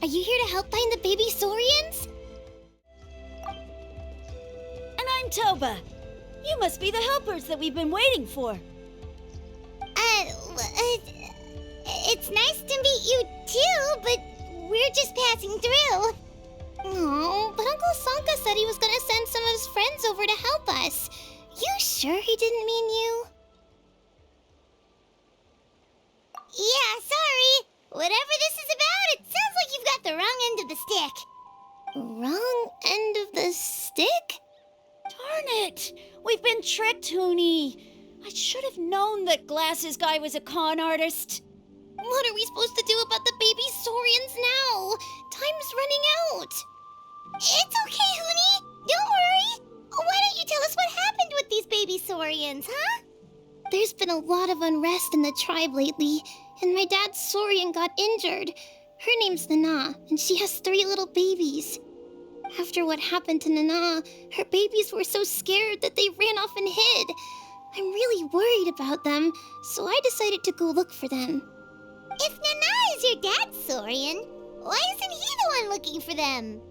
Are you here to help find the baby saurians? And I'm Toba. You must be the helpers that we've been waiting for. It's nice to meet you too, but we're just passing through. Oh, but Uncle Sanka said he was gonna send some of his friends over to help us. You sure he didn't mean you? Yeah, sorry. Whatever this is about, it sounds like you've got the wrong end of the stick. Wrong end of the stick? Darn it! We've been tricked, Hoonie. I should have known that Glasses Guy was a con artist. What are we supposed to do about the baby saurians now? Time's running out. It's okay, Hoonie. Don't worry. Why don't you tell us what happened with these baby saurians, huh? There's been a lot of unrest in the tribe lately, and my dad's saurian got injured. Her name's Nana, and she has 3 little babies. After what happened to Nana, her babies were so scared that they ran off and hid. I'm really worried about them, so I decided to go look for them. If Nana is your dad's saurian, why isn't he the one looking for them?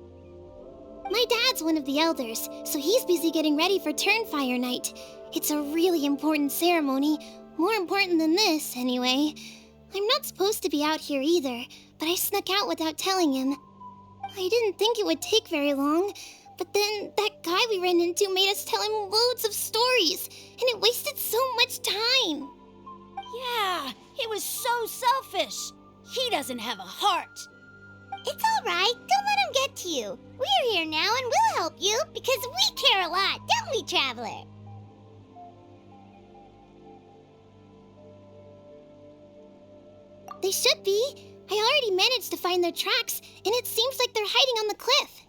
My dad's one of the elders, so he's busy getting ready for Turnfire Night. It's a really important ceremony, more important than this, anyway. I'm not supposed to be out here either, but I snuck out without telling him. I didn't think it would take very long, but then that guy we ran into made us tell him loads of stories, and it wasted so much time. Yeah, he was so selfish. He doesn't have a heart. It's all right. Don't let him get to you. We're here now and we'll help you because we care a lot, don't we, Traveler? They should be. I already managed to find their tracks, and it seems like they're hiding on the cliff.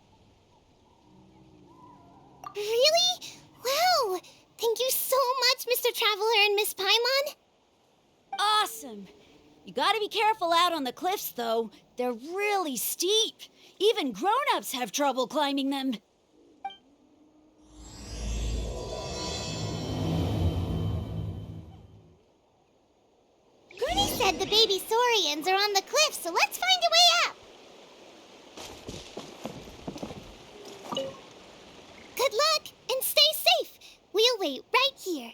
Really? Wow! Thank you so much, Mr. Traveler and Miss Paimon. Awesome. You gotta be careful out on the cliffs, though. They're really steep. Even grown-ups have trouble climbing them. Goody said the baby saurians are on the cliff, so let's find a way up. Good luck, and stay safe. We'll wait right here.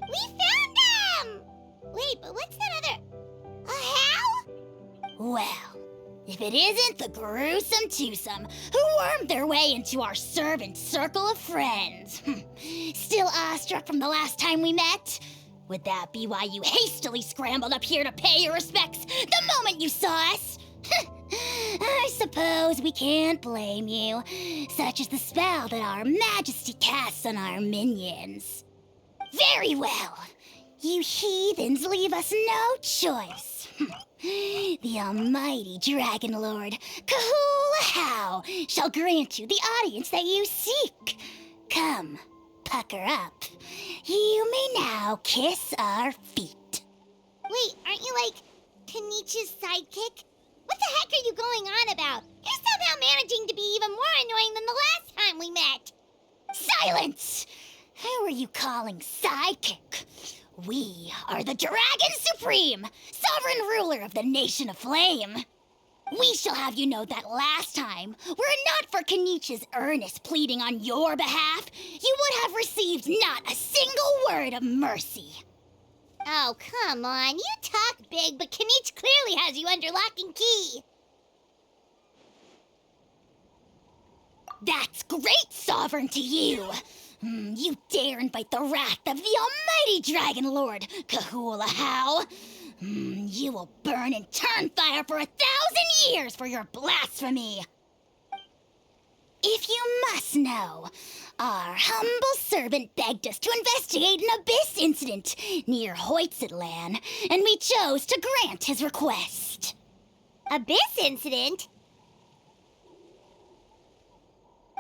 We found them! Wait, but what's that other... A how? Well, if it isn't the gruesome twosome who wormed their way into our servant circle of friends. Still awestruck from the last time we met? Would that be why you hastily scrambled up here to pay your respects the moment you saw us? I suppose we can't blame you. Such is the spell that our majesty casts on our minions. Very well. You heathens leave us no choice. The almighty Dragon Lord, Kahula shall grant you the audience that you seek. Come, pucker up. You may now kiss our feet. Wait, aren't you like Kinичem's sidekick? What the heck are you going on about? You're somehow managing to be even more annoying than the last time we met. Silence! Who are you calling sidekick? We are the Dragon Supreme, sovereign ruler of the Nation of Flame. We shall have you know that last time, were it not for Kinичem's earnest pleading on your behalf, you would have received not a single word of mercy. Oh, come on. You talk big, but Kinичem clearly has you under lock and key. That's great, Sovereign, to you. You dare invite the wrath of the almighty Dragon Lord, Kahula. You will burn in Turnfire for 1,000 years for your blasphemy. If you must know, our humble servant begged us to investigate an abyss incident near Hoytsidland, and we chose to grant his request. Abyss incident?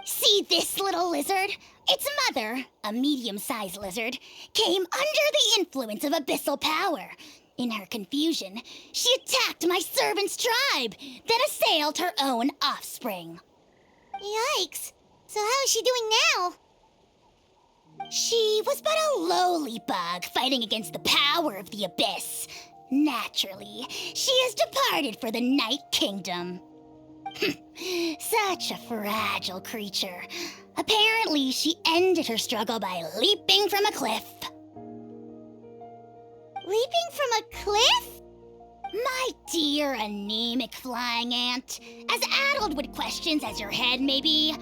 See this little lizard? Its mother, a medium-sized lizard, came under the influence of abyssal power. In her confusion, she attacked my servant's tribe, then assailed her own offspring. Yikes. So how is she doing now? She was but a lowly bug fighting against the power of the abyss. Naturally, she has departed for the Night Kingdom. Such a fragile creature. Apparently, she ended her struggle by leaping from a cliff. Leaping from a cliff? My dear anemic flying ant, as addled with questions as your head may be,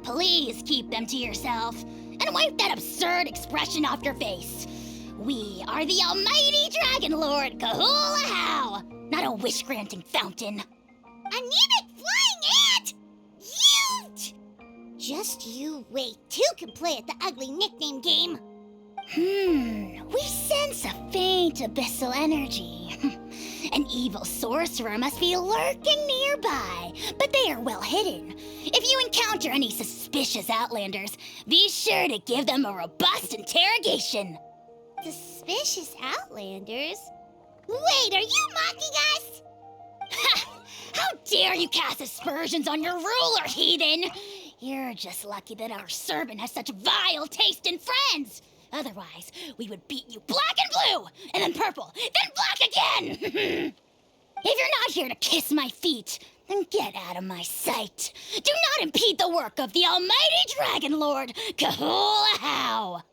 please keep them to yourself and wipe that absurd expression off your face. We are the almighty Dragon Lord Kahula-How, not a wish-granting fountain. Anemic flying ant? You! Just you wait. Two can play at the ugly nickname game. We sense a faint abyssal energy. An evil sorcerer must be lurking nearby, but they are well hidden. If you encounter any suspicious outlanders, be sure to give them a robust interrogation. Suspicious outlanders? Wait, are you mocking us? Ha! How dare you cast aspersions on your ruler, heathen! You're just lucky that our servant has such vile taste in friends. Otherwise, we would beat you black and blue, and then purple, then black again! If you're not here to kiss my feet, then get out of my sight. Do not impede the work of the almighty Dragon Lord, Kahula-How!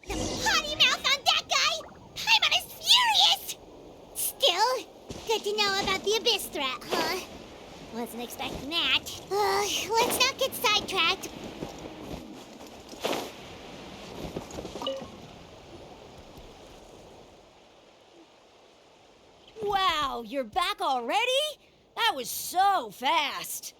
The potty mouth on that guy! Paimon is furious! Still, good to know about the abyss threat, huh? Wasn't expecting that. Let's not get sidetracked. Wow, you're back already? That was so fast.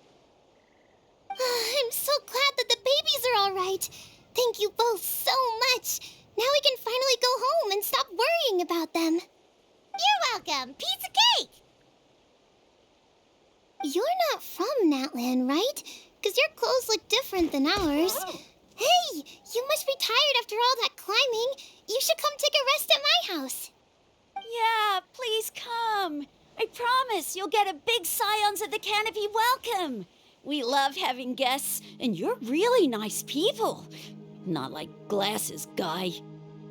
I'm so glad that the babies are all right. Thank you both so much. Now we can finally go home and stop worrying about them. You're welcome. Piece of cake. You're not from Natlan, right? Because your clothes look different than ours. Hey, you must be tired after all that climbing. You should come take a rest at my house. Yeah, please come. I promise you'll get a big Scions of the Canopy welcome. We love having guests, and you're really nice people. Not like Glasses Guy.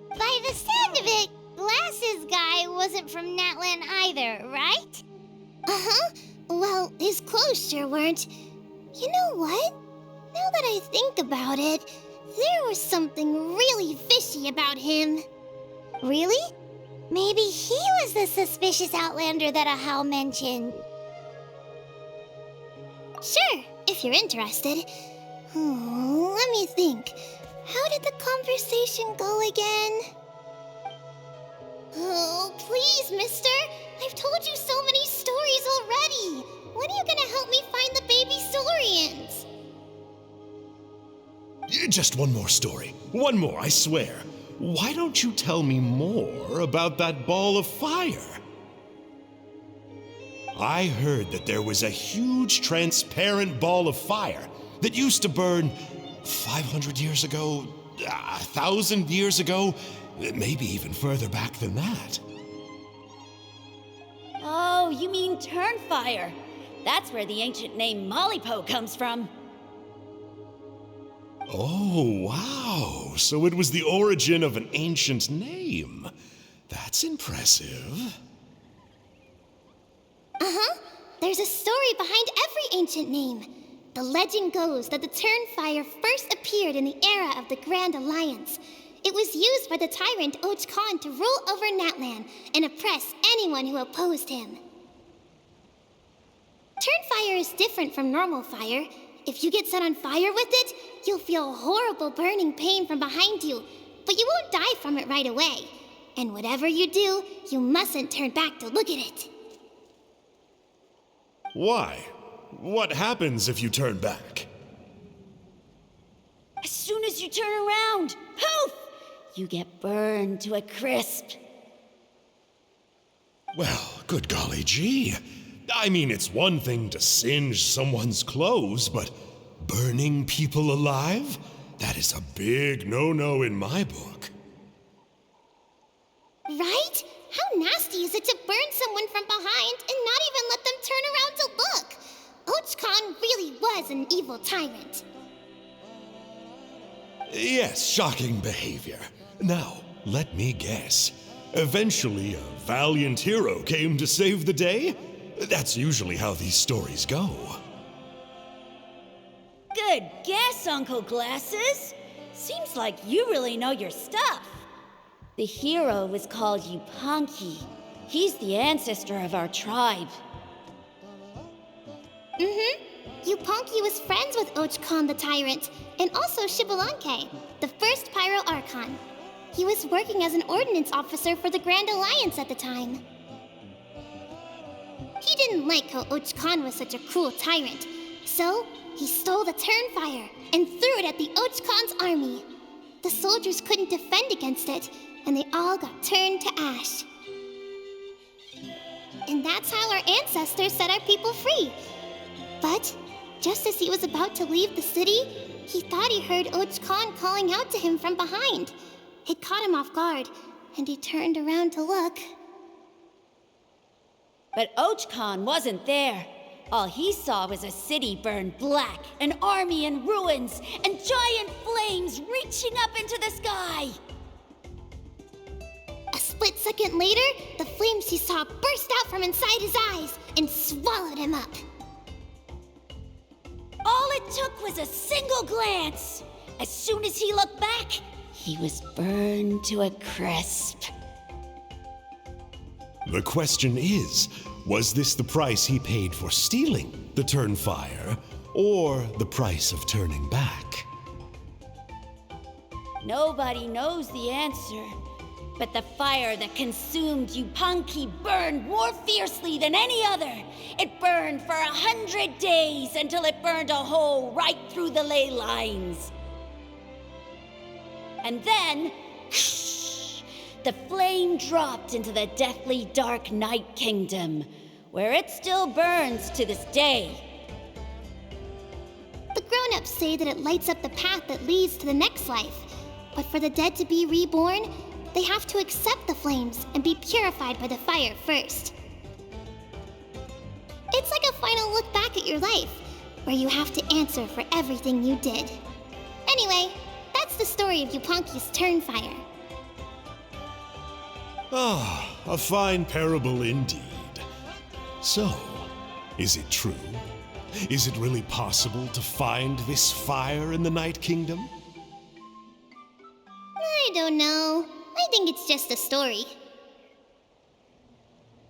By the sound of it, Glasses Guy wasn't from Natlan either, right? Uh-huh. Well, his clothes sure weren't. You know what? Now that I think about it, there was something really fishy about him. Really? Maybe he was the suspicious outlander that Ahau mentioned. Sure, if you're interested. Let me think. How did the conversation go again? Oh, please, mister. I've told you so many stories already. When are you gonna help me find the baby Saurians? Just one more story. One more, I swear. Why don't you tell me more about that ball of fire? I heard that there was a huge transparent ball of fire that used to burn 500 years ago, 1,000 years ago, maybe even further back than that. Oh, you mean Turnfire. That's where the ancient name Mollypo comes from. Oh, wow. So it was the origin of an ancient name. That's impressive. Uh-huh. There's a story behind every ancient name. The legend goes that the Turnfire first appeared in the era of the Grand Alliance. It was used by the tyrant Och Khan to rule over Natlan and oppress anyone who opposed him. Turnfire is different from normal fire. If you get set on fire with it, you'll feel horrible burning pain from behind you, but you won't die from it right away. And whatever you do, you mustn't turn back to look at it. Why? What happens if you turn back? As soon as you turn around, poof! You get burned to a crisp. Well, good golly gee. I mean, it's one thing to singe someone's clothes, but burning people alive? That is a big no-no in my book. Right? Khan really was an evil tyrant. Yes, shocking behavior. Now, let me guess. Eventually, a valiant hero came to save the day? That's usually how these stories go. Good guess, Uncle Glasses. Seems like you really know your stuff. The hero was called Yupanqui. He's the ancestor of our tribe. Yupanqui was friends with Och Khan the Tyrant, and also Shibalanke, the first Pyro Archon. He was working as an ordnance officer for the Grand Alliance at the time. He didn't like how Och Khan was such a cruel tyrant, so he stole the Turnfire and threw it at the Och Khan's army. The soldiers couldn't defend against it, and they all got turned to ash. And that's how our ancestors set our people free. But just as he was about to leave the city, he thought he heard Och Khan calling out to him from behind. It caught him off guard, and he turned around to look. But Och Khan wasn't there. All he saw was a city burned black, an army in ruins, and giant flames reaching up into the sky. A split second later, the flames he saw burst out from inside his eyes and swallowed him up. All it took was a single glance. As soon as he looked back, he was burned to a crisp. The question is, was this the price he paid for stealing the Turnfire, or the price of turning back? Nobody knows the answer. But the fire that consumed Yupanqui burned more fiercely than any other. It burned for 100 days until it burned a hole right through the ley lines. And then, the flame dropped into the deathly dark Night Kingdom, where it still burns to this day. The grown-ups say that it lights up the path that leads to the next life. But for the dead to be reborn, they have to accept the flames and be purified by the fire first. It's like a final look back at your life, where you have to answer for everything you did. Anyway, that's the story of Yupanqui's Turnfire. Ah, a fine parable indeed. So, is it true? Is it really possible to find this fire in the Night Kingdom? I don't know. I think it's just a story.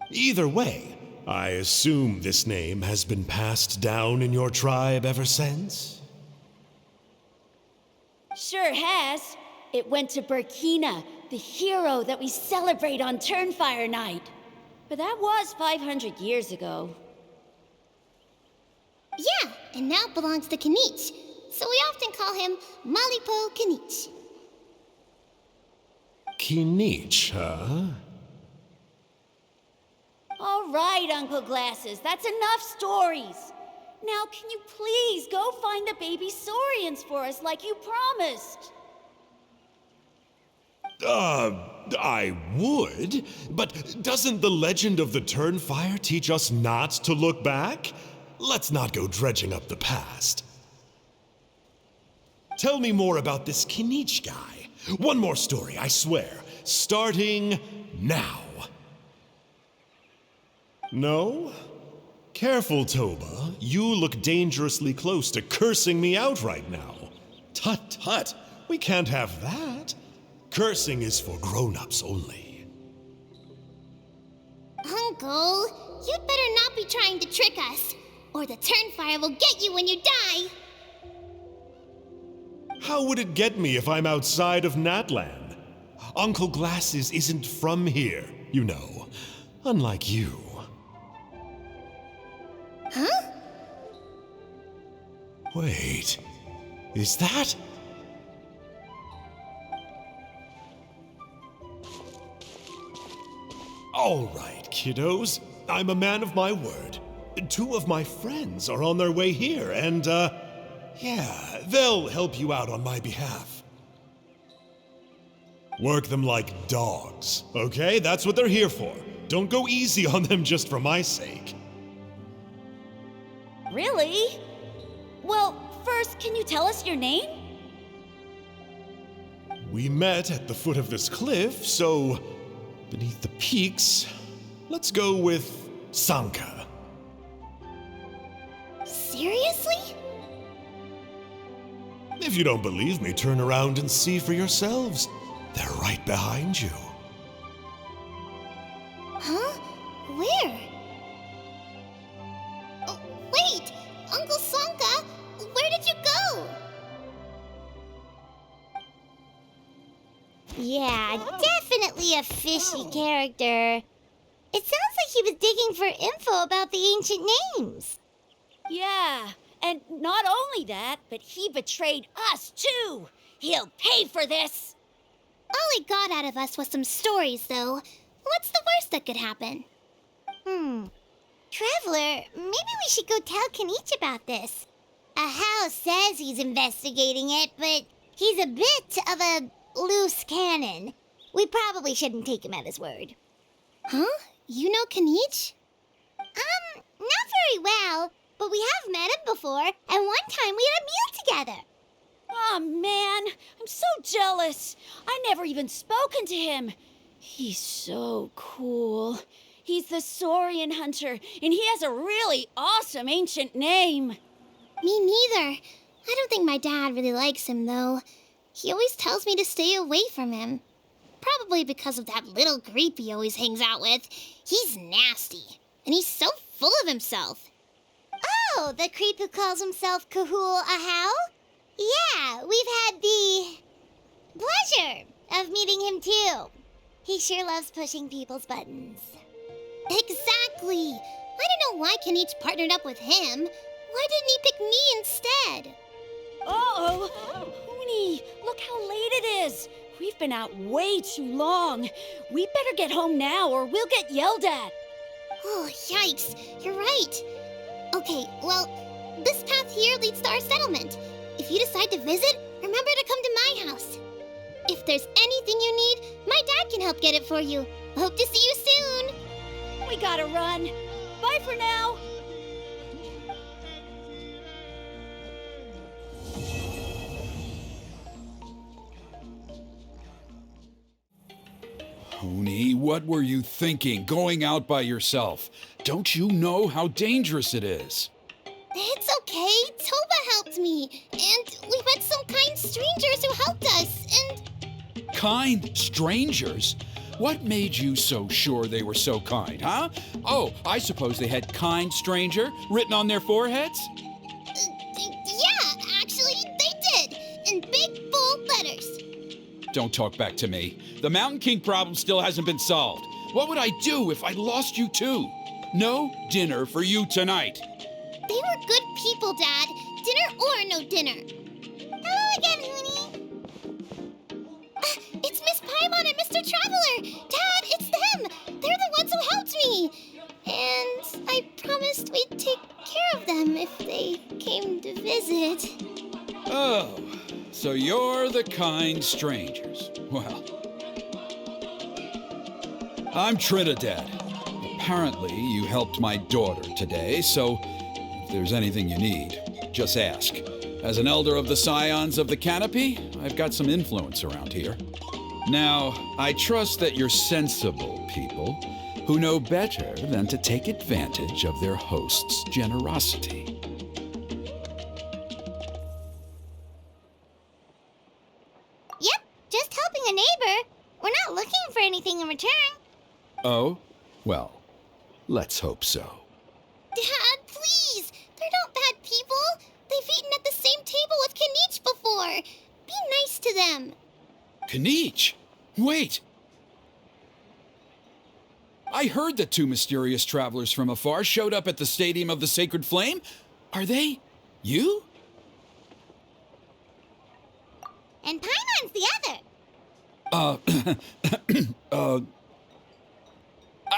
Either way, I assume this name has been passed down in your tribe ever since? Sure has. It went to Burkina, the hero that we celebrate on Turnfire Night. But that was 500 years ago. Yeah, and now it belongs to Kinich, so we often call him Malipo Kinich. Kinich, huh? All right, Uncle Glasses, that's enough stories. Now, can you please go find the baby saurians for us like you promised? I would, but doesn't the legend of the Turnfire teach us not to look back? Let's not go dredging up the past. Tell me more about this Kinich guy. One more story, I swear. Starting now. No? Careful, Toba. You look dangerously close to cursing me out right now. Tut tut. We can't have that. Cursing is for grown-ups only. Uncle, you'd better not be trying to trick us, or the Turnfire will get you when you die. How would it get me if I'm outside of Natland? Uncle Glasses isn't from here, you know. Unlike you. Huh? Wait, is that? All right, kiddos. I'm a man of my word. 2 of my friends are on their way here, and, yeah, they'll help you out on my behalf. Work them like dogs, okay? That's what they're here for. Don't go easy on them just for my sake. Really? Well, first, can you tell us your name? We met at the foot of this cliff, so beneath the peaks, let's go with Sanka. Seriously? If you don't believe me, turn around and see for yourselves. They're right behind you. Huh? Where? Oh, wait! Uncle Sanka, where did you go? Yeah, definitely a fishy character. It sounds like he was digging for info about the ancient names. Yeah, and not only that, but he betrayed us too. He'll pay for this. All he got out of us was some stories, though. What's the worst that could happen? Traveler, maybe we should go tell Kinich about this. Ahau says he's investigating it, but he's a bit of a loose cannon. We probably shouldn't take him at his word. Huh? You know Kinich? Not very well, but we have met him before, and one time we had a meal together. Aw, man, I'm so jealous. I never even spoken to him. He's so cool. He's the Saurian hunter, and he has a really awesome ancient name. Me neither. I don't think my dad really likes him, though. He always tells me to stay away from him. Probably because of that little creep he always hangs out with. He's nasty, and he's so full of himself. Oh, the creep who calls himself Kahul Ahau? Yeah, we've had the pleasure of meeting him too. He sure loves pushing people's buttons. Exactly. I don't know why Kinich partnered up with him. Why didn't he pick me instead? Uh-oh, Huni, look how late it is. We've been out way too long. We better get home now or we'll get yelled at. Oh, yikes. You're right. Okay, well, this path here leads to our settlement. If you decide to visit, remember to come to my house. If there's anything you need, my dad can help get it for you. Hope to see you soon. We gotta run. Bye for now. Huni, what were you thinking, going out by yourself? Don't you know how dangerous it is? It's okay. Toba helped me. And we met some kind strangers who helped us. And Kind strangers? What made you so sure they were so kind, huh? Oh, I suppose they had kind stranger written on their foreheads? yeah, actually, they did. In big, bold letters. Don't talk back to me. The Mountain King problem still hasn't been solved. What would I do if I lost you too? No dinner for you tonight. They were good people, Dad. Dinner or no dinner. Hello again, Huni. It's Miss Paimon and Mr. Traveler. Dad, it's them. They're the ones who helped me. And I promised we'd take care of them if they came to visit. Oh, so you're the kind strangers. Well, I'm Trinidad. Apparently, you helped my daughter today, so if there's anything you need, just ask. As an elder of the Scions of the Canopy, I've got some influence around here. Now, I trust that you're sensible people who know better than to take advantage of their host's generosity. Yep, just helping a neighbor. We're not looking for anything in return. Oh? Well, let's hope so. Dad, please! They're not bad people! They've eaten at the same table with Kinich before! Be nice to them! Kinich! Wait! I heard that two mysterious travelers from afar showed up at the Stadium of the Sacred Flame. Are they you? And Paimon's the other!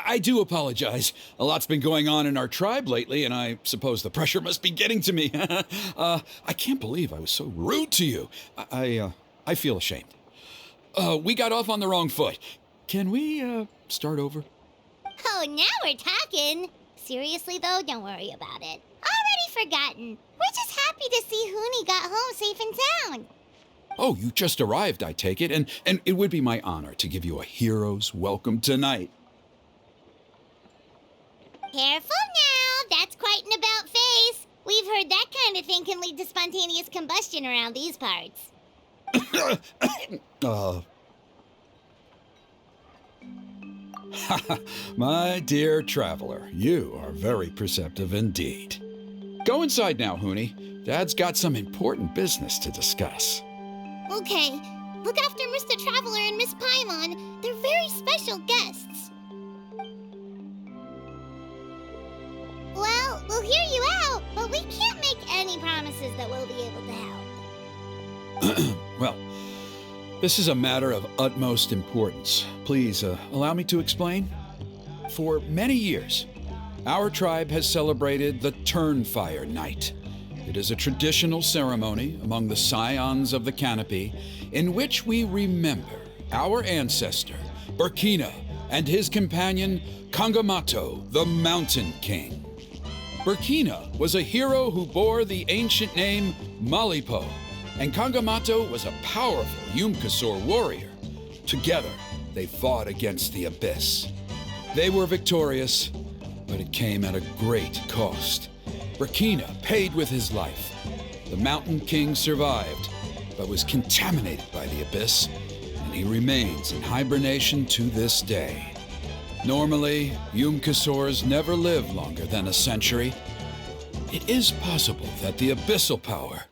I do apologize. A lot's been going on in our tribe lately, and I suppose the pressure must be getting to me. I can't believe I was so rude to you. I feel ashamed. We got off on the wrong foot. Can we, start over? Oh, now we're talking! Seriously, though, don't worry about it. Already forgotten. We're just happy to see Huni got home safe and sound. Oh, you just arrived, I take it, and it would be my honor to give you a hero's welcome tonight. Careful now, that's quite an about-face. We've heard that kind of thing can lead to spontaneous combustion around these parts. My dear traveler, you are very perceptive indeed. Go inside now, Huni. Dad's got some important business to discuss. Okay, look after Mr. Traveler and Miss Paimon. They're very special guests. Well, we'll hear you out, but we can't make any promises that we'll be able to help. Well, this is a matter of utmost importance. Please, allow me to explain. For many years, our tribe has celebrated the Turnfire Night. It is a traditional ceremony among the Scions of the Canopy in which we remember our ancestor, Burkina, and his companion, Kangamato, the Mountain King. Burkina was a hero who bore the ancient name Malipo, and Kangamato was a powerful Yumkasor warrior. Together, they fought against the Abyss. They were victorious, but it came at a great cost. Burkina paid with his life. The Mountain King survived, but was contaminated by the Abyss, and he remains in hibernation to this day. Normally, Yumkasors never live longer than a century. It is possible that the Abyssal Power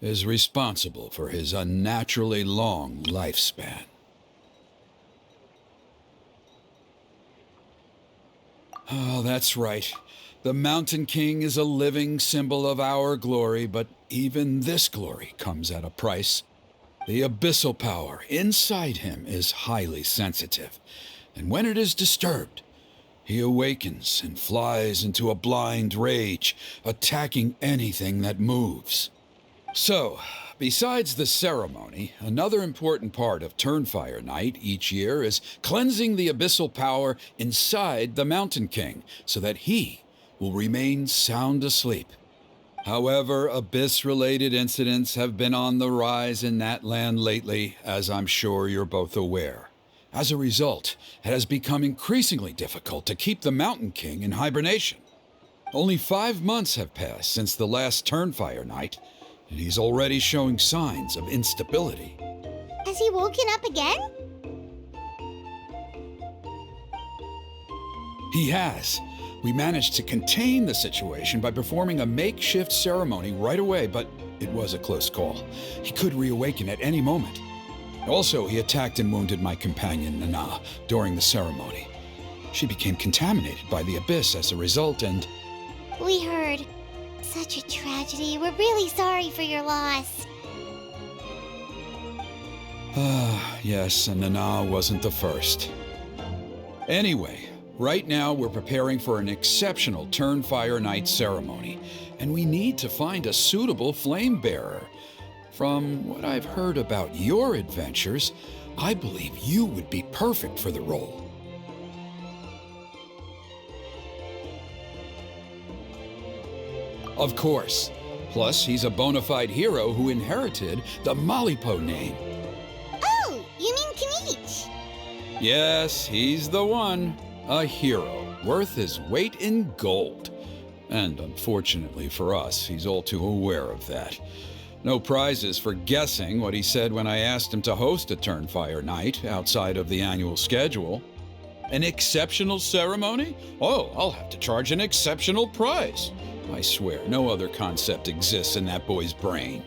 is responsible for his unnaturally long lifespan. Oh, that's right. The Mountain King is a living symbol of our glory, but even this glory comes at a price. The abyssal power inside him is highly sensitive, and when it is disturbed, he awakens and flies into a blind rage, attacking anything that moves. So, besides the ceremony, another important part of Turnfire Night each year is cleansing the abyssal power inside the Mountain King so that he will remain sound asleep. However, Abyss-related incidents have been on the rise in that land lately, as I'm sure you're both aware. As a result, it has become increasingly difficult to keep the Mountain King in hibernation. Only 5 months have passed since the last Turnfire Night, and he's already showing signs of instability. Has he woken up again? He has. We managed to contain the situation by performing a makeshift ceremony right away, but it was a close call. He could reawaken at any moment. Also, he attacked and wounded my companion, Nana, during the ceremony. She became contaminated by the Abyss as a result, and... We heard. Such a tragedy. We're really sorry for your loss. Yes, and Nana wasn't the first. Anyway, right now we're preparing for an exceptional Turnfire Night ceremony, and we need to find a suitable flame bearer. From what I've heard about your adventures, I believe you would be perfect for the role. Of course. Plus, he's a bona fide hero who inherited the Malipo name. Oh, you mean Kinich? Yes, he's the one. A hero, worth his weight in gold. And unfortunately for us, he's all too aware of that. No prizes for guessing what he said when I asked him to host a Turnfire Night outside of the annual schedule. An exceptional ceremony? Oh, I'll have to charge an exceptional prize. I swear, no other concept exists in that boy's brain.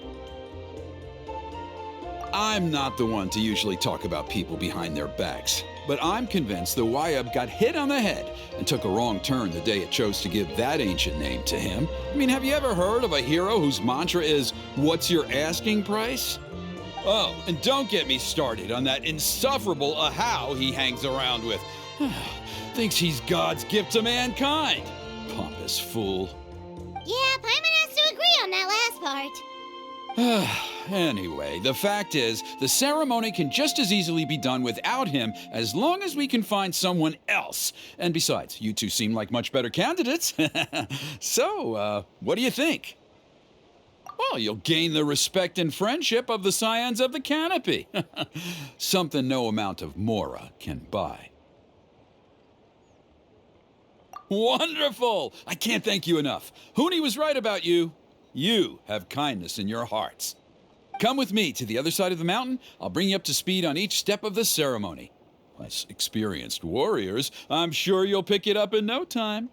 I'm not the one to usually talk about people behind their backs, but I'm convinced the Wyab got hit on the head and took a wrong turn the day it chose to give that ancient name to him. I mean, have you ever heard of a hero whose mantra is, "What's your asking price?" Oh, and don't get me started on that insufferable Ahau he hangs around with. Thinks he's God's gift to mankind. Pompous fool. Yeah, Paimon has to agree on that last part. Anyway, the fact is, the ceremony can just as easily be done without him as long as we can find someone else. And besides, you two seem like much better candidates. So, what do you think? Well, you'll gain the respect and friendship of the Scions of the Canopy. Something no amount of Mora can buy. Wonderful! I can't thank you enough. Huni was right about you. You have kindness in your hearts. Come with me to the other side of the mountain. I'll bring you up to speed on each step of the ceremony. As experienced warriors, I'm sure you'll pick it up in no time.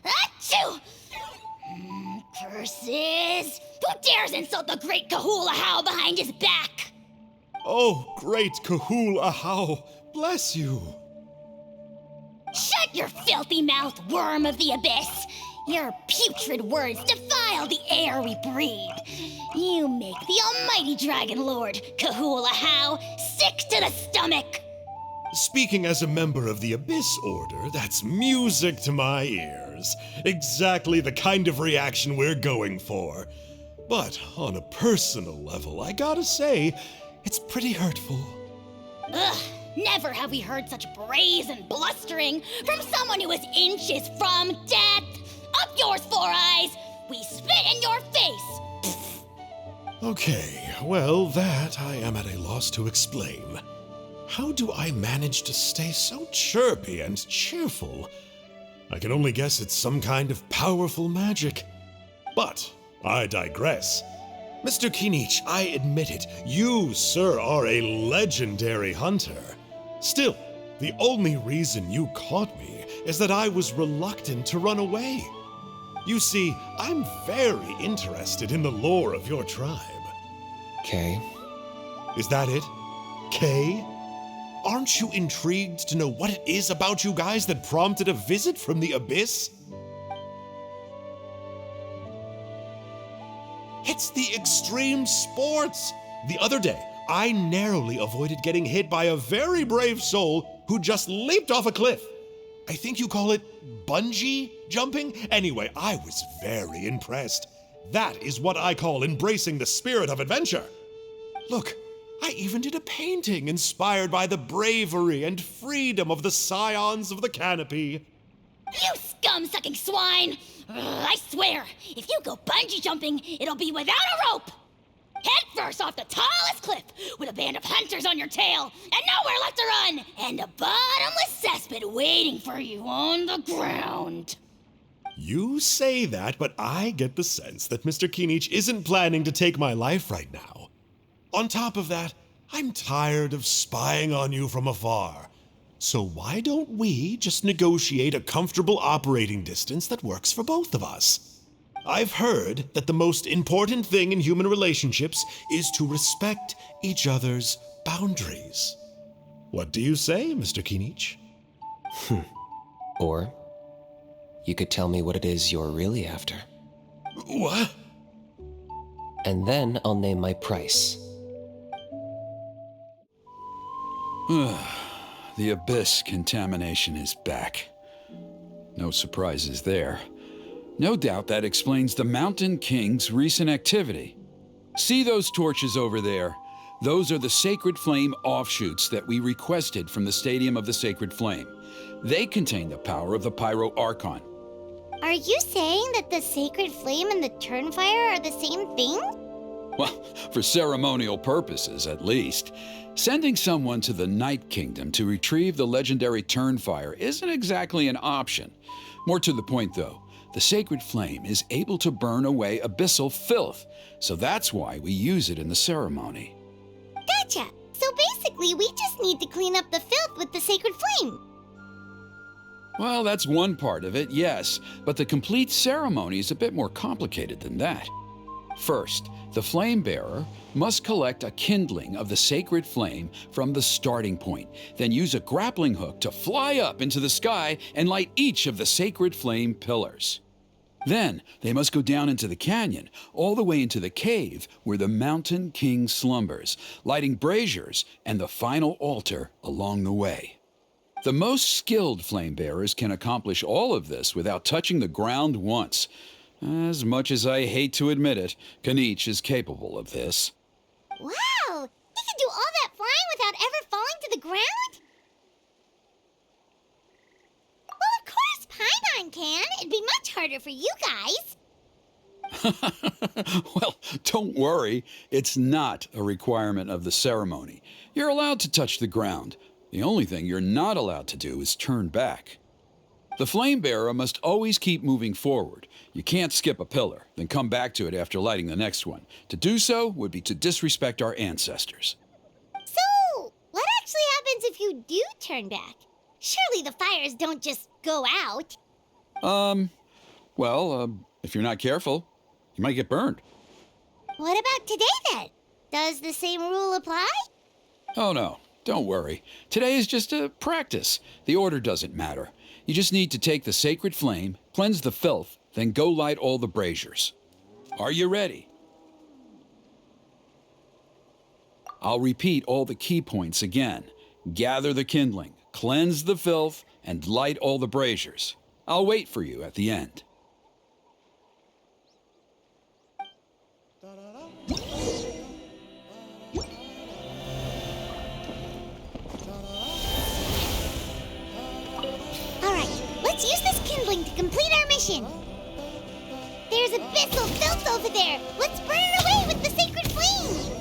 Achoo! Curses! Who dares insult the great Kahula behind his back? Oh, great Kahul Ahau, bless you. Shut your filthy mouth, worm of the abyss! Your putrid words defile the air we breathe. You make the almighty Dragon Lord, Kahula sick to the stomach. Speaking as a member of the Abyss Order, that's music to my ears. Exactly the kind of reaction we're going for. But on a personal level, I gotta say, it's pretty hurtful. Ugh, never have we heard such brazen blustering from someone who is inches from death. Up yours, Four Eyes! We spit in your face! Okay, well, that I am at a loss to explain. How do I manage to stay so chirpy and cheerful? I can only guess it's some kind of powerful magic. But I digress. Mr. Kinich, I admit it, you, sir, are a legendary hunter. Still, the only reason you caught me is that I was reluctant to run away. You see, I'm very interested in the lore of your tribe. Kay? Is that it? Kay? Aren't you intrigued to know what it is about you guys that prompted a visit from the Abyss? It's the extreme sports! The other day, I narrowly avoided getting hit by a very brave soul who just leaped off a cliff. I think you call it bungee jumping? Anyway, I was very impressed. That is what I call embracing the spirit of adventure. Look, I even did a painting inspired by the bravery and freedom of the Scions of the Canopy. You scum-sucking swine! I swear, if you go bungee jumping, it'll be without a rope! Head first off the tallest cliff with a band of hunters on your tail and nowhere left to run, and a bottomless cesspit waiting for you on the ground. You say that, but I get the sense that Mr. Kinich isn't planning to take my life right now. On top of that, I'm tired of spying on you from afar. So why don't we just negotiate a comfortable operating distance that works for both of us? I've heard that the most important thing in human relationships is to respect each other's boundaries. What do you say, Mr. Kinich? Or you could tell me what it is you're really after. What? And then I'll name my price. The Abyss contamination is back. No surprises there. No doubt that explains the Mountain King's recent activity. See those torches over there? Those are the Sacred Flame offshoots that we requested from the Stadium of the Sacred Flame. They contain the power of the Pyro Archon. Are you saying that the Sacred Flame and the Turnfire are the same thing? Well, for ceremonial purposes, at least. Sending someone to the Night Kingdom to retrieve the legendary Turnfire isn't exactly an option. More to the point, though, the Sacred Flame is able to burn away abyssal filth, so that's why we use it in the ceremony. Gotcha! So basically, we just need to clean up the filth with the Sacred Flame. Well, that's one part of it, yes, but the complete ceremony is a bit more complicated than that. First, the flame bearer must collect a kindling of the sacred flame from the starting point, then use a grappling hook to fly up into the sky and light each of the sacred flame pillars. Then they must go down into the canyon, all the way into the cave where the Mountain King slumbers, lighting braziers and the final altar along the way. The most skilled flame bearers can accomplish all of this without touching the ground once. As much as I hate to admit it, Kinich is capable of this. Wow! He can do all that flying without ever falling to the ground? Well, of course Paimon can. It'd be much harder for you guys. Well, don't worry. It's not a requirement of the ceremony. You're allowed to touch the ground. The only thing you're not allowed to do is turn back. The flame bearer must always keep moving forward. You can't skip a pillar, then come back to it after lighting the next one. To do so would be to disrespect our ancestors. So, what actually happens if you do turn back? Surely the fires don't just go out. If you're not careful, you might get burned. What about today then? Does the same rule apply? Oh no, don't worry. Today is just a practice. The order doesn't matter. You just need to take the sacred flame, cleanse the filth, then go light all the braziers. Are you ready? I'll repeat all the key points again. Gather the kindling, cleanse the filth, and light all the braziers. I'll wait for you at the end. Let's use this kindling to complete our mission. There's abyssal filth over there. Let's burn it away with the sacred flame.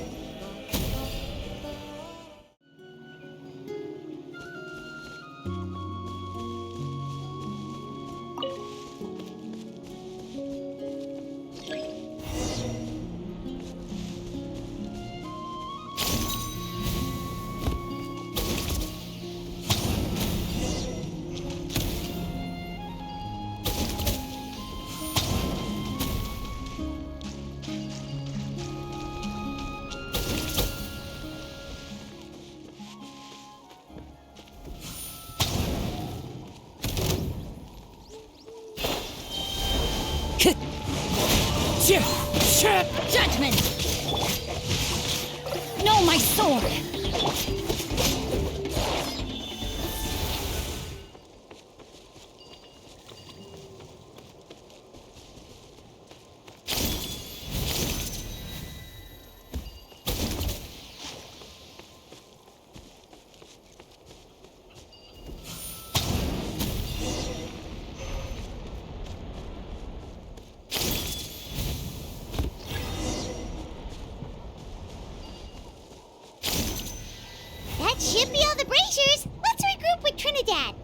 Judgment! No, my sword! That should be all the braziers. Let's regroup with Trinidad.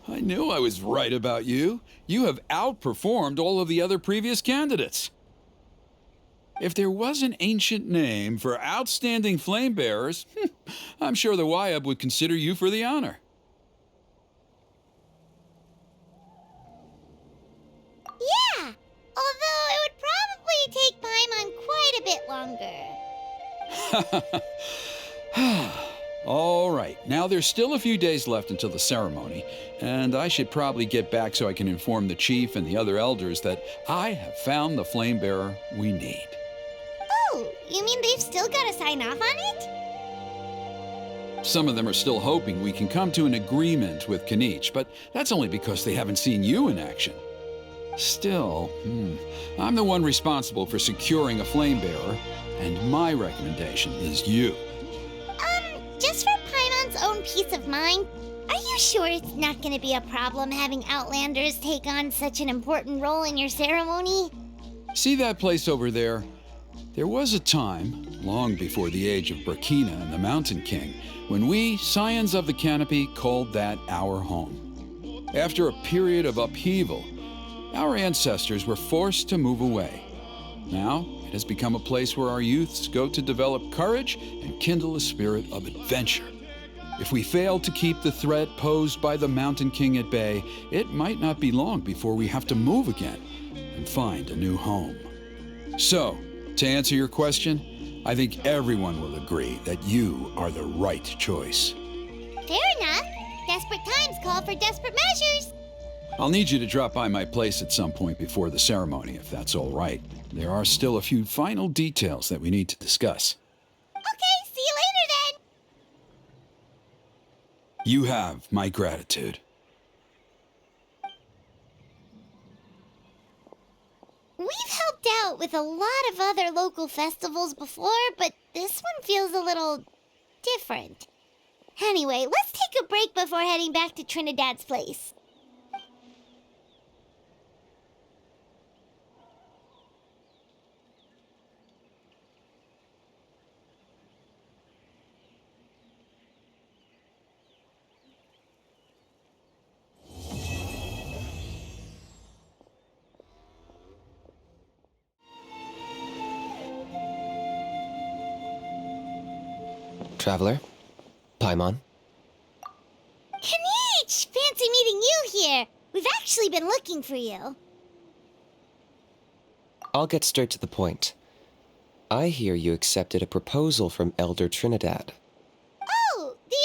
I knew I was right about you. You have outperformed all of the other previous candidates. If there was an ancient name for outstanding flame bearers, I'm sure the Wayab would consider you for the honor. Yeah, although it would probably take Paimon quite a bit longer. All right, now there's still a few days left until the ceremony, and I should probably get back so I can inform the chief and the other elders that I have found the flame bearer we need. Oh, you mean they've still got to sign off on it? Some of them are still hoping we can come to an agreement with Kinich, but that's only because they haven't seen you in action. Still, I'm the one responsible for securing a flame bearer, and my recommendation is you. Just for Paimon's own peace of mind, are you sure it's not going to be a problem having Outlanders take on such an important role in your ceremony? See that place over there? There was a time, long before the age of Burkina and the Mountain King, when we, Scions of the Canopy, called that our home. After a period of upheaval, our ancestors were forced to move away. Now, it has become a place where our youths go to develop courage and kindle a spirit of adventure. If we fail to keep the threat posed by the Mountain King at bay, it might not be long before we have to move again and find a new home. So, to answer your question, I think everyone will agree that you are the right choice. Fair enough. Desperate times call for desperate measures. I'll need you to drop by my place at some point before the ceremony, if that's all right. There are still a few final details that we need to discuss. Okay, see you later then. You have my gratitude. We've helped out with a lot of other local festivals before, but this one feels a little different. Anyway, let's take a break before heading back to Trinidad's place. Traveler? Paimon? Kinich! Fancy meeting you here. We've actually been looking for you. I'll get straight to the point. I hear you accepted a proposal from Elder Trinidad. Oh, the,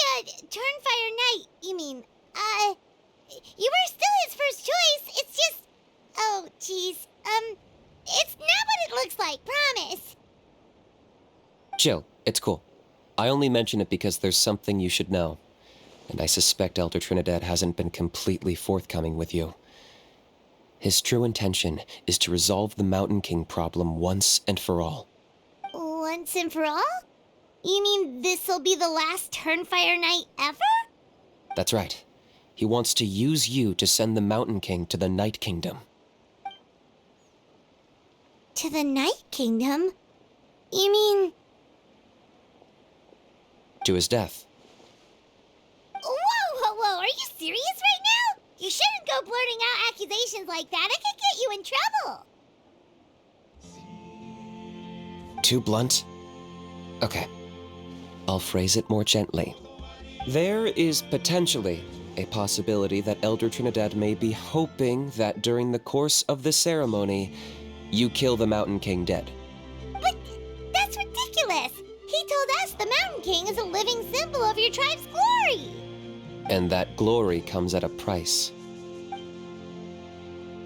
Turnfire Knight, you mean. You were still his first choice. It's just... Oh, jeez. It's not what it looks like, promise. Chill, it's cool. I only mention it because there's something you should know. And I suspect Elder Trinidad hasn't been completely forthcoming with you. His true intention is to resolve the Mountain King problem once and for all. Once and for all? You mean this'll be the last Turnfire Knight ever? That's right. He wants to use you to send the Mountain King to the Night Kingdom. To the Night Kingdom? You mean... To his death. Whoa, are you serious right now? You shouldn't go blurting out accusations like that. It could get you in trouble. Too blunt? Okay. I'll phrase it more gently. There is potentially a possibility that Elder Trinidad may be hoping that during the course of the ceremony, you kill the Mountain King dead. But that's ridiculous. He told us the Mountain King is a living symbol of your tribe's glory. And that glory comes at a price.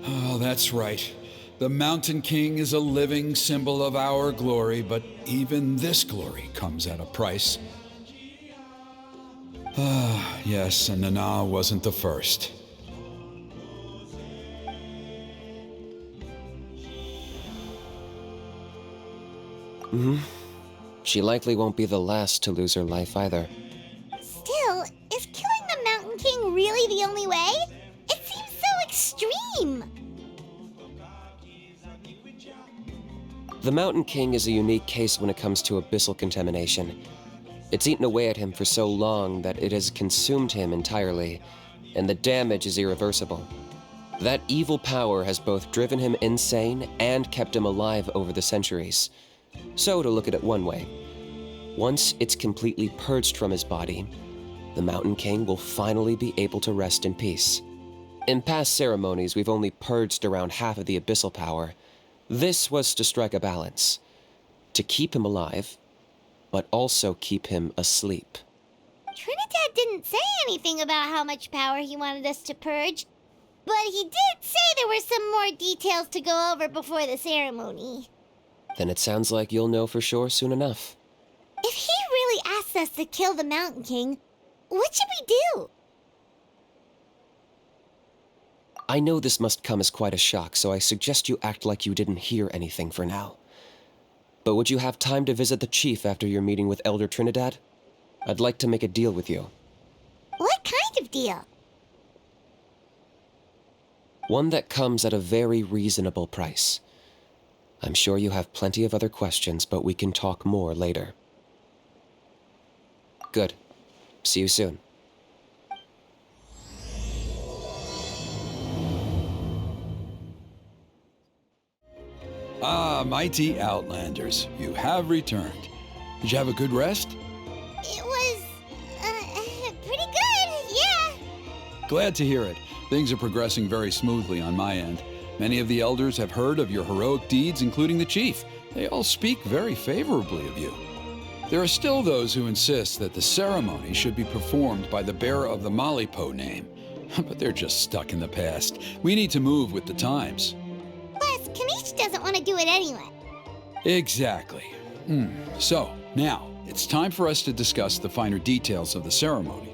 Oh, that's right. The Mountain King is a living symbol of our glory, but even this glory comes at a price. Ah, yes, and Nana wasn't the first. She likely won't be the last to lose her life either. Still, is killing the Mountain King really the only way? It seems so extreme. The Mountain King is a unique case when it comes to abyssal contamination. It's eaten away at him for so long that it has consumed him entirely, and the damage is irreversible. That evil power has both driven him insane and kept him alive over the centuries. So, to look at it one way, once it's completely purged from his body, the Mountain King will finally be able to rest in peace. In past ceremonies, we've only purged around half of the abyssal power. This was to strike a balance, to keep him alive, but also keep him asleep. Trinidad didn't say anything about how much power he wanted us to purge, but he did say there were some more details to go over before the ceremony. Then it sounds like you'll know for sure soon enough. If he really asks us to kill the Mountain King, what should we do? I know this must come as quite a shock, so I suggest you act like you didn't hear anything for now. But would you have time to visit the chief after your meeting with Elder Trinidad? I'd like to make a deal with you. What kind of deal? One that comes at a very reasonable price. I'm sure you have plenty of other questions, but we can talk more later. Good. See you soon. Ah, mighty Outlanders, you have returned. Did you have a good rest? It was, pretty good, yeah. Glad to hear it. Things are progressing very smoothly on my end. Many of the elders have heard of your heroic deeds, including the chief. They all speak very favorably of you. There are still those who insist that the ceremony should be performed by the bearer of the Malipo name. But they're just stuck in the past. We need to move with the times. Plus, Kinich doesn't want to do it anyway. Exactly. So, now, it's time for us to discuss the finer details of the ceremony.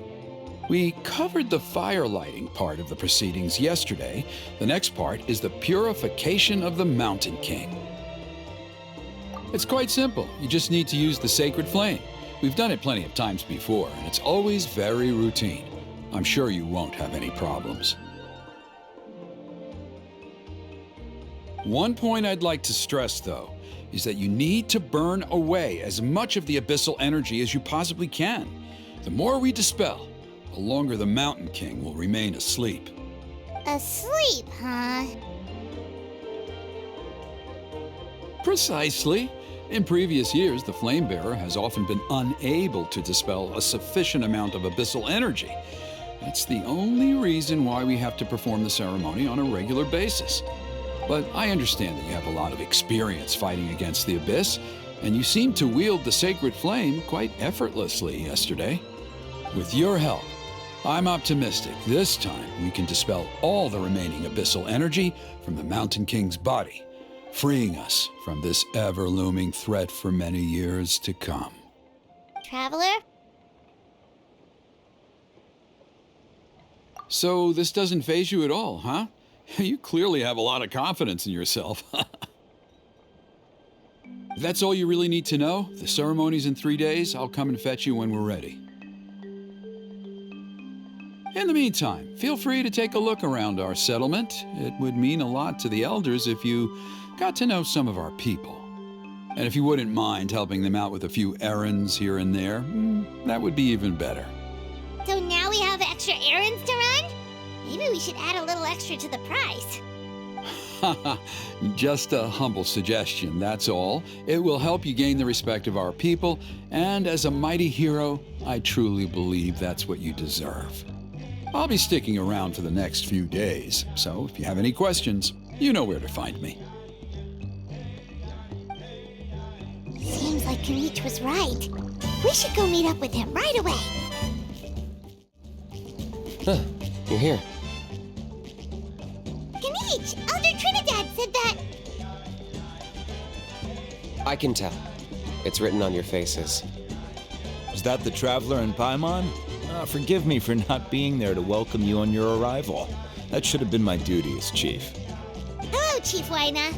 We covered the fire lighting part of the proceedings yesterday. The next part is the purification of the Mountain King. It's quite simple. You just need to use the sacred flame. We've done it plenty of times before, and it's always very routine. I'm sure you won't have any problems. One point I'd like to stress, though, is that you need to burn away as much of the abyssal energy as you possibly can. The more we dispel, the longer the Mountain King will remain asleep. Asleep, huh? Precisely. In previous years, the Flame Bearer has often been unable to dispel a sufficient amount of abyssal energy. That's the only reason why we have to perform the ceremony on a regular basis. But I understand that you have a lot of experience fighting against the Abyss, and you seemed to wield the sacred flame quite effortlessly yesterday. With your help, I'm optimistic this time we can dispel all the remaining abyssal energy from the Mountain King's body, freeing us from this ever-looming threat for many years to come. Traveler? So this doesn't faze you at all, huh? You clearly have a lot of confidence in yourself. If that's all you really need to know, the ceremony's in 3 days. I'll come and fetch you when we're ready. In the meantime, feel free to take a look around our settlement. It would mean a lot to the elders if you got to know some of our people. And if you wouldn't mind helping them out with a few errands here and there, that would be even better. So now we have extra errands to run? Maybe we should add a little extra to the price. Just a humble suggestion, that's all. It will help you gain the respect of our people, and as a mighty hero, I truly believe that's what you deserve. I'll be sticking around for the next few days, so if you have any questions, you know where to find me. Seems like Kinich was right. We should go meet up with him right away. Huh, you're here. Kinich, Elder Trinidad said that... I can tell. It's written on your faces. Was that the Traveler and Paimon? Forgive me for not being there to welcome you on your arrival. That should have been my duty as Chief. Hello, Chief Waina.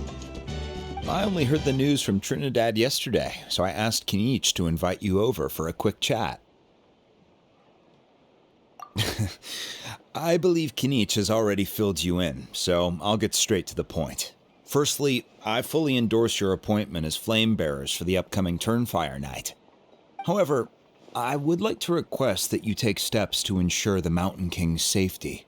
I only heard the news from Trinidad yesterday, so I asked Kinich to invite you over for a quick chat. I believe Kinich has already filled you in, so I'll get straight to the point. Firstly, I fully endorse your appointment as flame bearers for the upcoming Turnfire Night. However, I would like to request that you take steps to ensure the Mountain King's safety.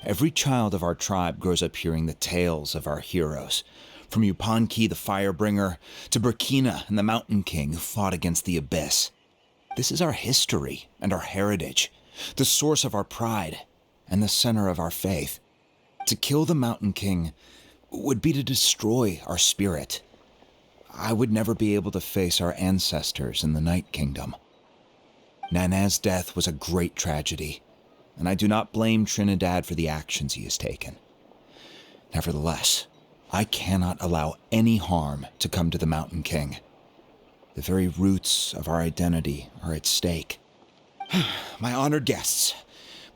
Every child of our tribe grows up hearing the tales of our heroes, from Yupanqui the Firebringer to Burkina and the Mountain King who fought against the Abyss. This is our history and our heritage, the source of our pride and the center of our faith. To kill the Mountain King would be to destroy our spirit. I would never be able to face our ancestors in the Night Kingdom. Nana's death was a great tragedy, and I do not blame Trinidad for the actions he has taken. Nevertheless, I cannot allow any harm to come to the Mountain King. The very roots of our identity are at stake. My honored guests,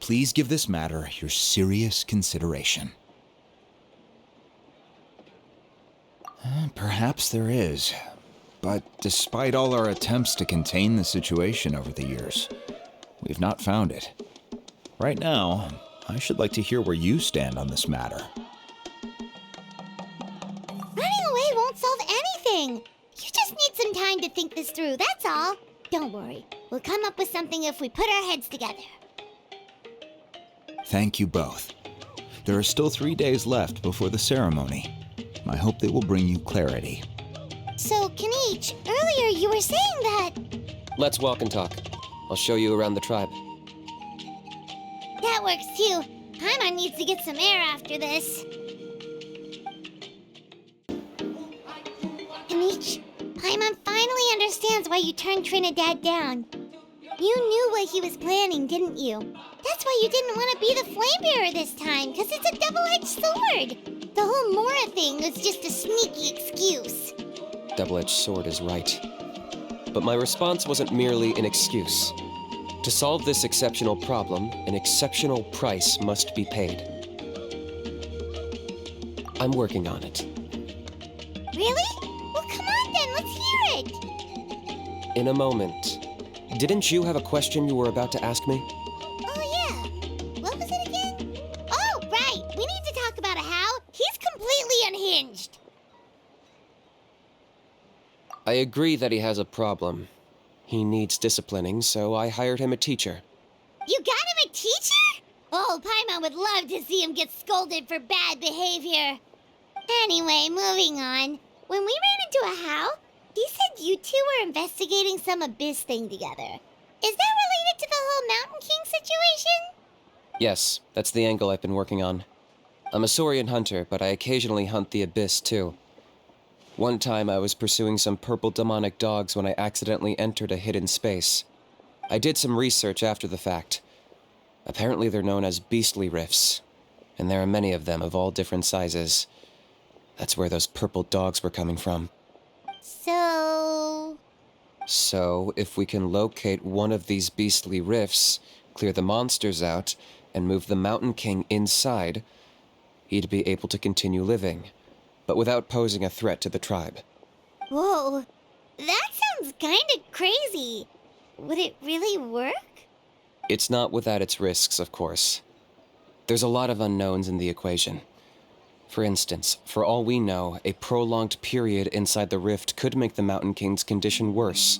please give this matter your serious consideration. Perhaps there is, but despite all our attempts to contain the situation over the years, we've not found it. Right now, I should like to hear where you stand on this matter. Running away won't solve anything. You just need some time to think this through, that's all. Don't worry. We'll come up with something if we put our heads together. Thank you both. There are still 3 days left before the ceremony. I hope they will bring you clarity. So, Kinich, earlier you were saying that... Let's walk and talk. I'll show you around the tribe. That works too. Paimon needs to get some air after this. Kinich, Paimon finally understands why you turned Trinidad down. You knew what he was planning, didn't you? That's why you didn't want to be the flame bearer this time, because it's a double-edged sword. The whole Mora thing was just a sneaky excuse. Double-edged sword is right. But my response wasn't merely an excuse. To solve this exceptional problem, an exceptional price must be paid. I'm working on it. Really? Well, come on then, let's hear it. In a moment. Didn't you have a question you were about to ask me? Oh, yeah. What was it again? Oh, right. We need to talk about How. He's completely unhinged. I agree that he has a problem. He needs disciplining, so I hired him a teacher. You got him a teacher? Oh, Paimon would love to see him get scolded for bad behavior. Anyway, moving on. When we ran into a How, he said you two were investigating some abyss thing together. Is that related to the whole Mountain King situation? Yes, that's the angle I've been working on. I'm a Saurian hunter, but I occasionally hunt the abyss too. One time I was pursuing some purple demonic dogs when I accidentally entered a hidden space. I did some research after the fact. Apparently they're known as beastly rifts, and there are many of them of all different sizes. That's where those purple dogs were coming from. So, if we can locate one of these beastly rifts, clear the monsters out, and move the Mountain King inside, he'd be able to continue living, but without posing a threat to the tribe. Whoa, that sounds kinda crazy. Would it really work? It's not without its risks, of course. There's a lot of unknowns in the equation. For instance, for all we know, a prolonged period inside the rift could make the Mountain King's condition worse.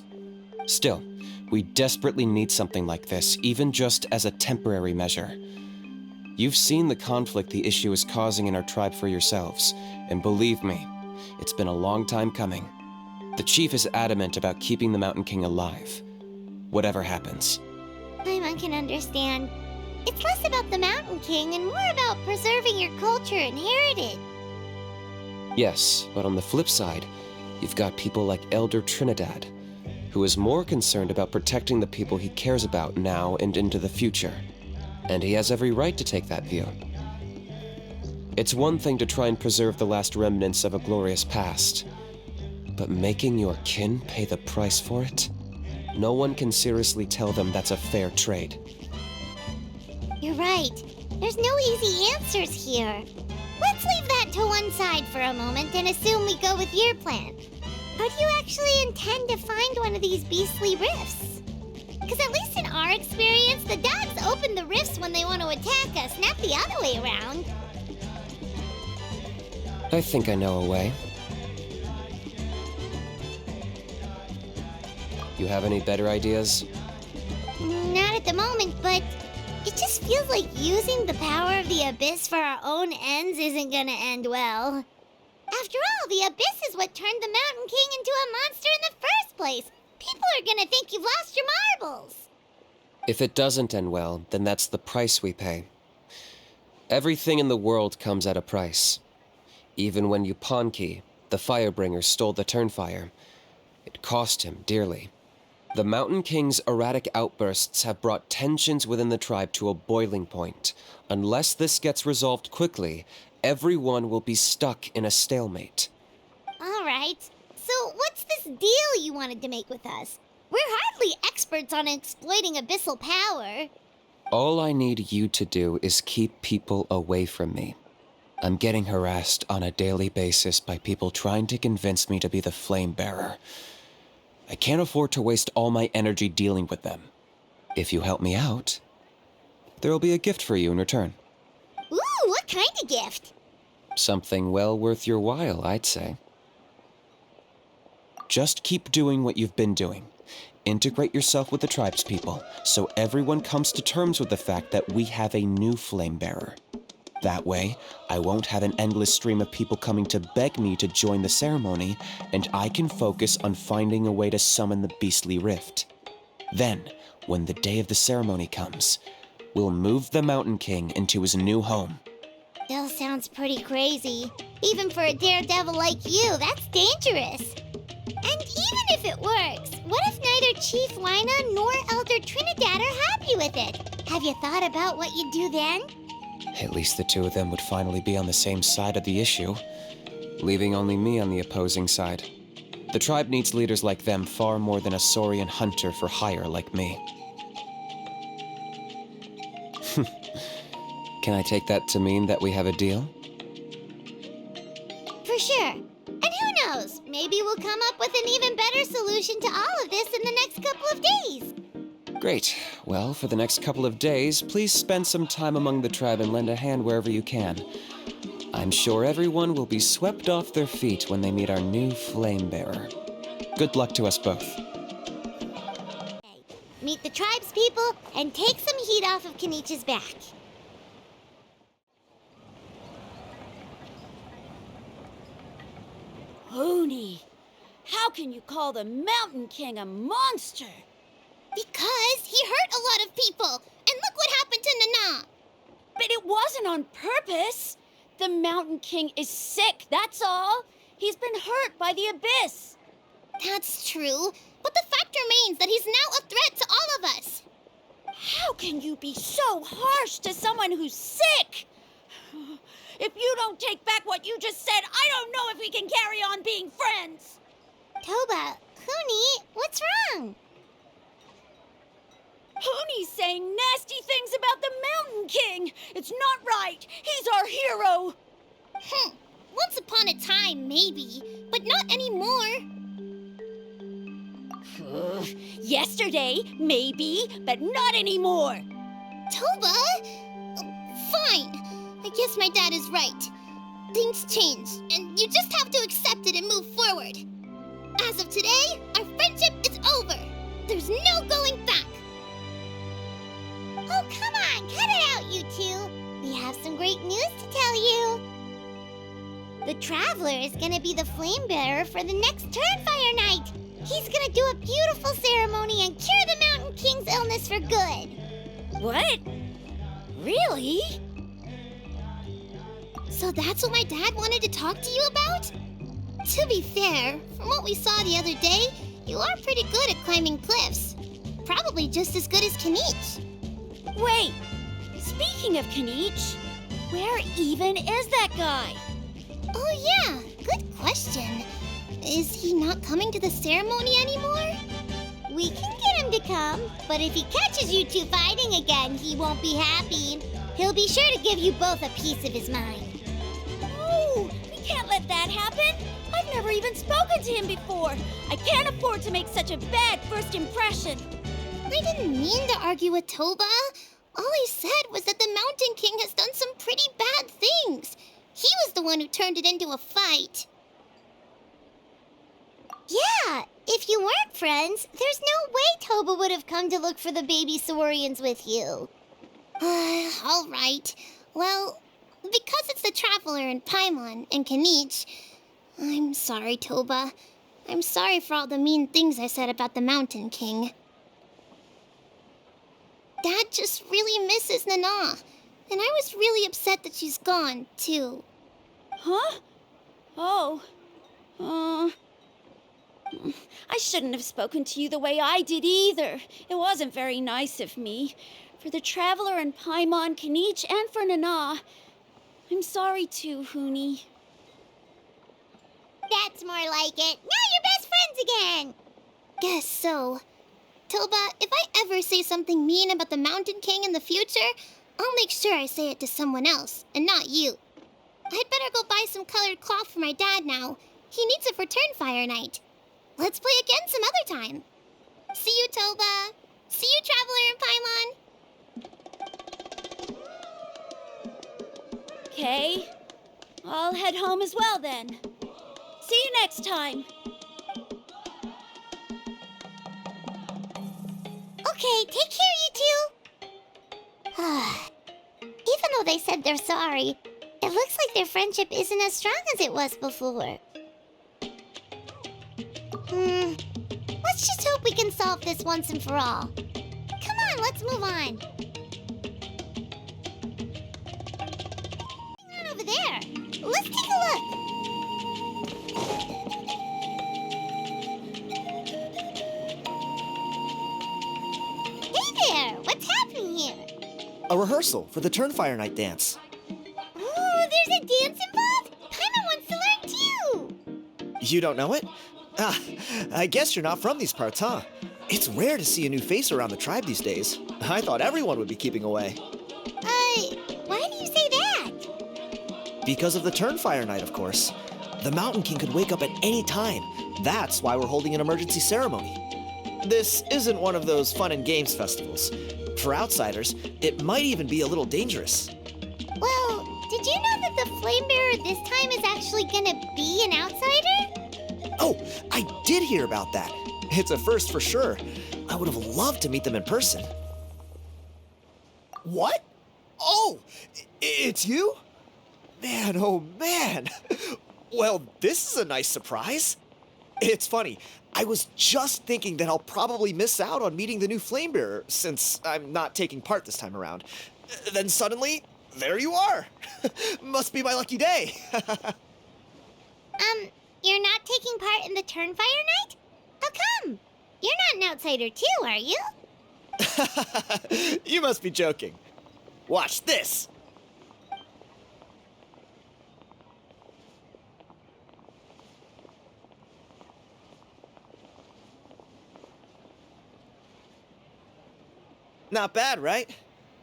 Still, we desperately need something like this, even just as a temporary measure. You've seen the conflict the issue is causing in our tribe for yourselves, and believe me, it's been a long time coming. The chief is adamant about keeping the Mountain King alive, whatever happens. Paimon can understand. It's less about the Mountain King and more about preserving your culture and heritage. Yes, but on the flip side, you've got people like Elder Trinidad, who is more concerned about protecting the people he cares about now and into the future. And he has every right to take that view. It's one thing to try and preserve the last remnants of a glorious past, but making your kin pay the price for it? No one can seriously tell them that's a fair trade. You're right. There's no easy answers here. Let's leave that to one side for a moment and assume we go with your plan. How do you actually intend to find one of these beastly rifts? Because at least in our experience, the dogs open the rifts when they want to attack us, not the other way around. I think I know a way. You have any better ideas? Not at the moment, but it just feels like using the power of the Abyss for our own ends isn't gonna end well. After all, the Abyss is what turned the Mountain King into a monster in the first place. People are gonna think you've lost your marbles. If it doesn't end well, then that's the price we pay. Everything in the world comes at a price. Even when Yupanqui, the Firebringer, stole the Turnfire, it cost him dearly. The Mountain King's erratic outbursts have brought tensions within the tribe to a boiling point. Unless this gets resolved quickly, everyone will be stuck in a stalemate. All right. So what's this deal you wanted to make with us? We're hardly experts on exploiting abyssal power. All I need you to do is keep people away from me. I'm getting harassed on a daily basis by people trying to convince me to be the flame bearer. I can't afford to waste all my energy dealing with them. If you help me out, there'll be a gift for you in return. Ooh, what kind of gift? Something well worth your while, I'd say. Just keep doing what you've been doing. Integrate yourself with the tribespeople, so everyone comes to terms with the fact that we have a new flame bearer. That way, I won't have an endless stream of people coming to beg me to join the ceremony, and I can focus on finding a way to summon the beastly rift. Then, when the day of the ceremony comes, we'll move the Mountain King into his new home. Still sounds pretty crazy. Even for a daredevil like you, that's dangerous. And even if it works, what if neither Chief Lina nor Elder Trinidad are happy with it? Have you thought about what you'd do then? At least the two of them would finally be on the same side of the issue, leaving only me on the opposing side. The tribe needs leaders like them far more than a Saurian hunter for hire like me. Can I take that to mean that we have a deal? For sure. And who knows? Maybe we'll come up with an even better solution to all of this in the next couple of days. Great. Well, for the next couple of days, please spend some time among the tribe and lend a hand wherever you can. I'm sure everyone will be swept off their feet when they meet our new flame bearer. Good luck to us both. Meet the tribe's people and take some heat off of Kenichi's back. Hoonie, how can you call the Mountain King a monster? Because he hurt a lot of people. And look what happened to Nana. But it wasn't on purpose. The Mountain King is sick, that's all. He's been hurt by the abyss. That's true. But the fact remains that he's now a threat to all of us. How can you be so harsh to someone who's sick? If you don't take back what you just said, I don't know if we can carry on being friends. Toba, Huni, what's wrong? Hoonie's saying nasty things about the Mountain King. It's not right. He's our hero. Once upon a time, maybe, but not anymore. Yesterday, maybe, but not anymore. Toba? Fine. I guess my dad is right. Things change, and you just have to accept it and move forward. As of today, our friendship is over. There's no going back. Oh, come on, cut it out, you two. We have some great news to tell you. The Traveler is gonna be the flame bearer for the next Turnfire night. He's gonna do a beautiful ceremony and cure the Mountain King's illness for good. What? Really? So that's what my dad wanted to talk to you about? To be fair, from what we saw the other day, you are pretty good at climbing cliffs. Probably just as good as Kinich. Wait, speaking of Kinich, where even is that guy? Oh yeah, good question. Is he not coming to the ceremony anymore? We can get him to come, but if he catches you two fighting again, he won't be happy. He'll be sure to give you both a piece of his mind. Oh, we can't let that happen. I've never even spoken to him before. I can't afford to make such a bad first impression. I didn't mean to argue with Toba. All I said was that the Mountain King has done some pretty bad things. He was the one who turned it into a fight. Yeah, if you weren't friends, there's no way Toba would have come to look for the baby Saurians with you. All right. Well, because it's the Traveler and Paimon and Kinich, I'm sorry, Toba. I'm sorry for all the mean things I said about the Mountain King. Dad just really misses Nana, and I was really upset that she's gone, too. Huh? Oh. I shouldn't have spoken to you the way I did either. It wasn't very nice of me. For the Traveler and Paimon, Kinich, and for Nana. I'm sorry too, Huni. That's more like it. Now you're best friends again. Guess so. Toba, if I ever say something mean about the Mountain King in the future, I'll make sure I say it to someone else, and not you. I'd better go buy some colored cloth for my dad now. He needs it for Turnfire night. Let's play again some other time. See you, Toba. See you, Traveler and Paimon. Okay. I'll head home as well then. See you next time. Okay, take care, you two. Even though they said they're sorry, it looks like their friendship isn't as strong as it was before. Let's just hope we can solve this once and for all. Come on, let's move on. Hang on over there. Let's take a look. Hey there, what's happening here? A rehearsal for the Turnfire Night dance. Ooh, there's a dance involved? Paimon wants to learn too! You don't know it? Ah, I guess you're not from these parts, huh? It's rare to see a new face around the tribe these days. I thought everyone would be keeping away. Why do you say that? Because of the Turnfire Night, of course. The Mountain King could wake up at any time. That's why we're holding an emergency ceremony. This isn't one of those fun and games festivals. For outsiders, it might even be a little dangerous. Well, did you know that the Flame Bearer this time is actually gonna be an outsider? Oh, I did hear about that. It's a first for sure. I would have loved to meet them in person. What? Oh, it's you? Man, oh man. Well, this is a nice surprise. It's funny, I was just thinking that I'll probably miss out on meeting the new Flame Bearer since I'm not taking part this time around. Then suddenly, there you are. Must be my lucky day. You're not taking part in the Turnfire Night? How come? You're not an outsider too, are you? You must be joking. Watch this. Not bad, right?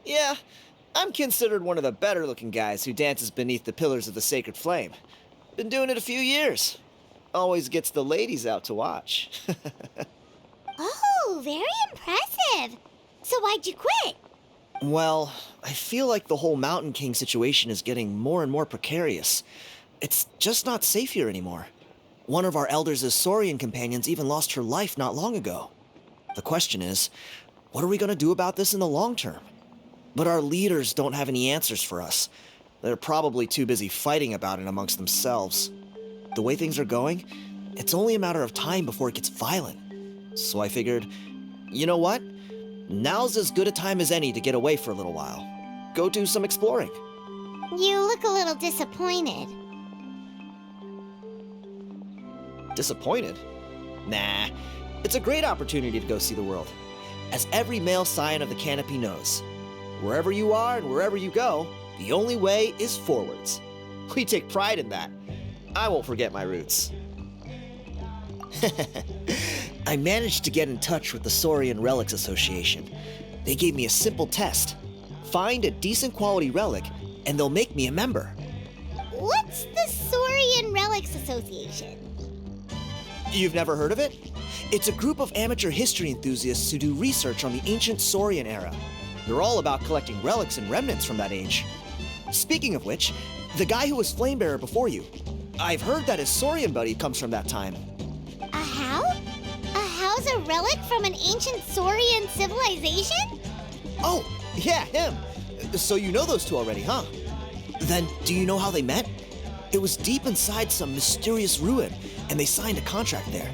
Yeah, I'm considered one of the better looking guys who dances beneath the pillars of the sacred flame. Been doing it a few years. Always gets the ladies out to watch. Oh, very impressive. So why'd you quit? Well, I feel like the whole Mountain King situation is getting more and more precarious. It's just not safe here anymore. One of our elders' Saurian companions even lost her life not long ago. The question is, what are we going to do about this in the long term? But our leaders don't have any answers for us. They're probably too busy fighting about it amongst themselves. The way things are going, it's only a matter of time before it gets violent. So I figured, you know what? Now's as good a time as any to get away for a little while. Go do some exploring. You look a little disappointed. Disappointed? Nah, it's a great opportunity to go see the world. As every male scion of the canopy knows, wherever you are and wherever you go, the only way is forwards. We take pride in that. I won't forget my roots. I managed to get in touch with the Saurian Relics Association. They gave me a simple test. Find a decent quality relic, and they'll make me a member. What's the Saurian Relics Association? You've never heard of it? It's a group of amateur history enthusiasts who do research on the ancient Saurian era. They're all about collecting relics and remnants from that age. Speaking of which, the guy who was Flamebearer before you, I've heard that his Saurian buddy comes from that time. A how? A how's a relic from an ancient Saurian civilization? Oh, yeah, him. So you know those two already, huh? Then, do you know how they met? It was deep inside some mysterious ruin, and they signed a contract there.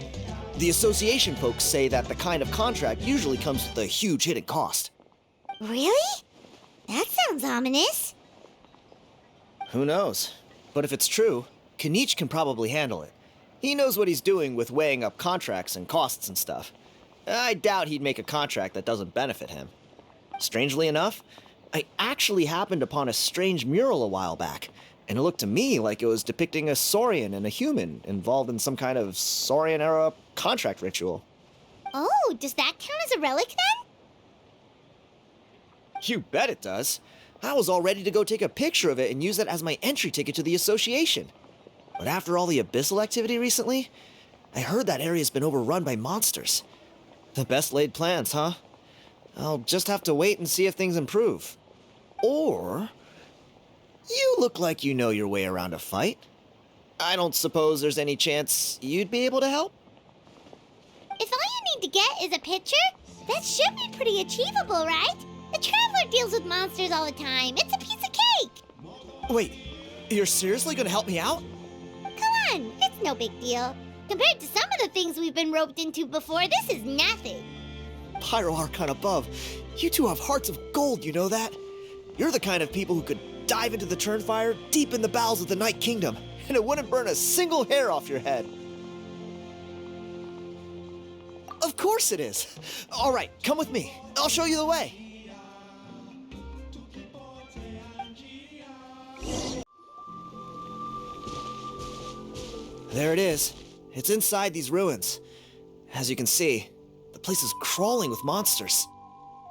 The association folks say that the kind of contract usually comes with a huge hidden cost. Really? That sounds ominous. Who knows? But if it's true, Kinich can probably handle it. He knows what he's doing with weighing up contracts and costs and stuff. I doubt he'd make a contract that doesn't benefit him. Strangely enough, I actually happened upon a strange mural a while back, and it looked to me like it was depicting a Saurian and a human involved in some kind of Saurian-era contract ritual. Oh, does that count as a relic then? You bet it does. I was all ready to go take a picture of it and use it as my entry ticket to the association. But after all the abyssal activity recently, I heard that area's been overrun by monsters. The best laid plans, huh? I'll just have to wait and see if things improve. Or, you look like you know your way around a fight. I don't suppose there's any chance you'd be able to help? If all you need to get is a picture, that should be pretty achievable, right? The Traveler deals with monsters all the time. It's a piece of cake. Wait, you're seriously gonna help me out? Come on, it's no big deal. Compared to some of the things we've been roped into before, this is nothing. Pyro Archon above, you two have hearts of gold, you know that? You're the kind of people who could dive into the Turnfire deep in the bowels of the Night Kingdom, and it wouldn't burn a single hair off your head. Of course it is. All right, come with me. I'll show you the way. There it is. It's inside these ruins. As you can see, the place is crawling with monsters.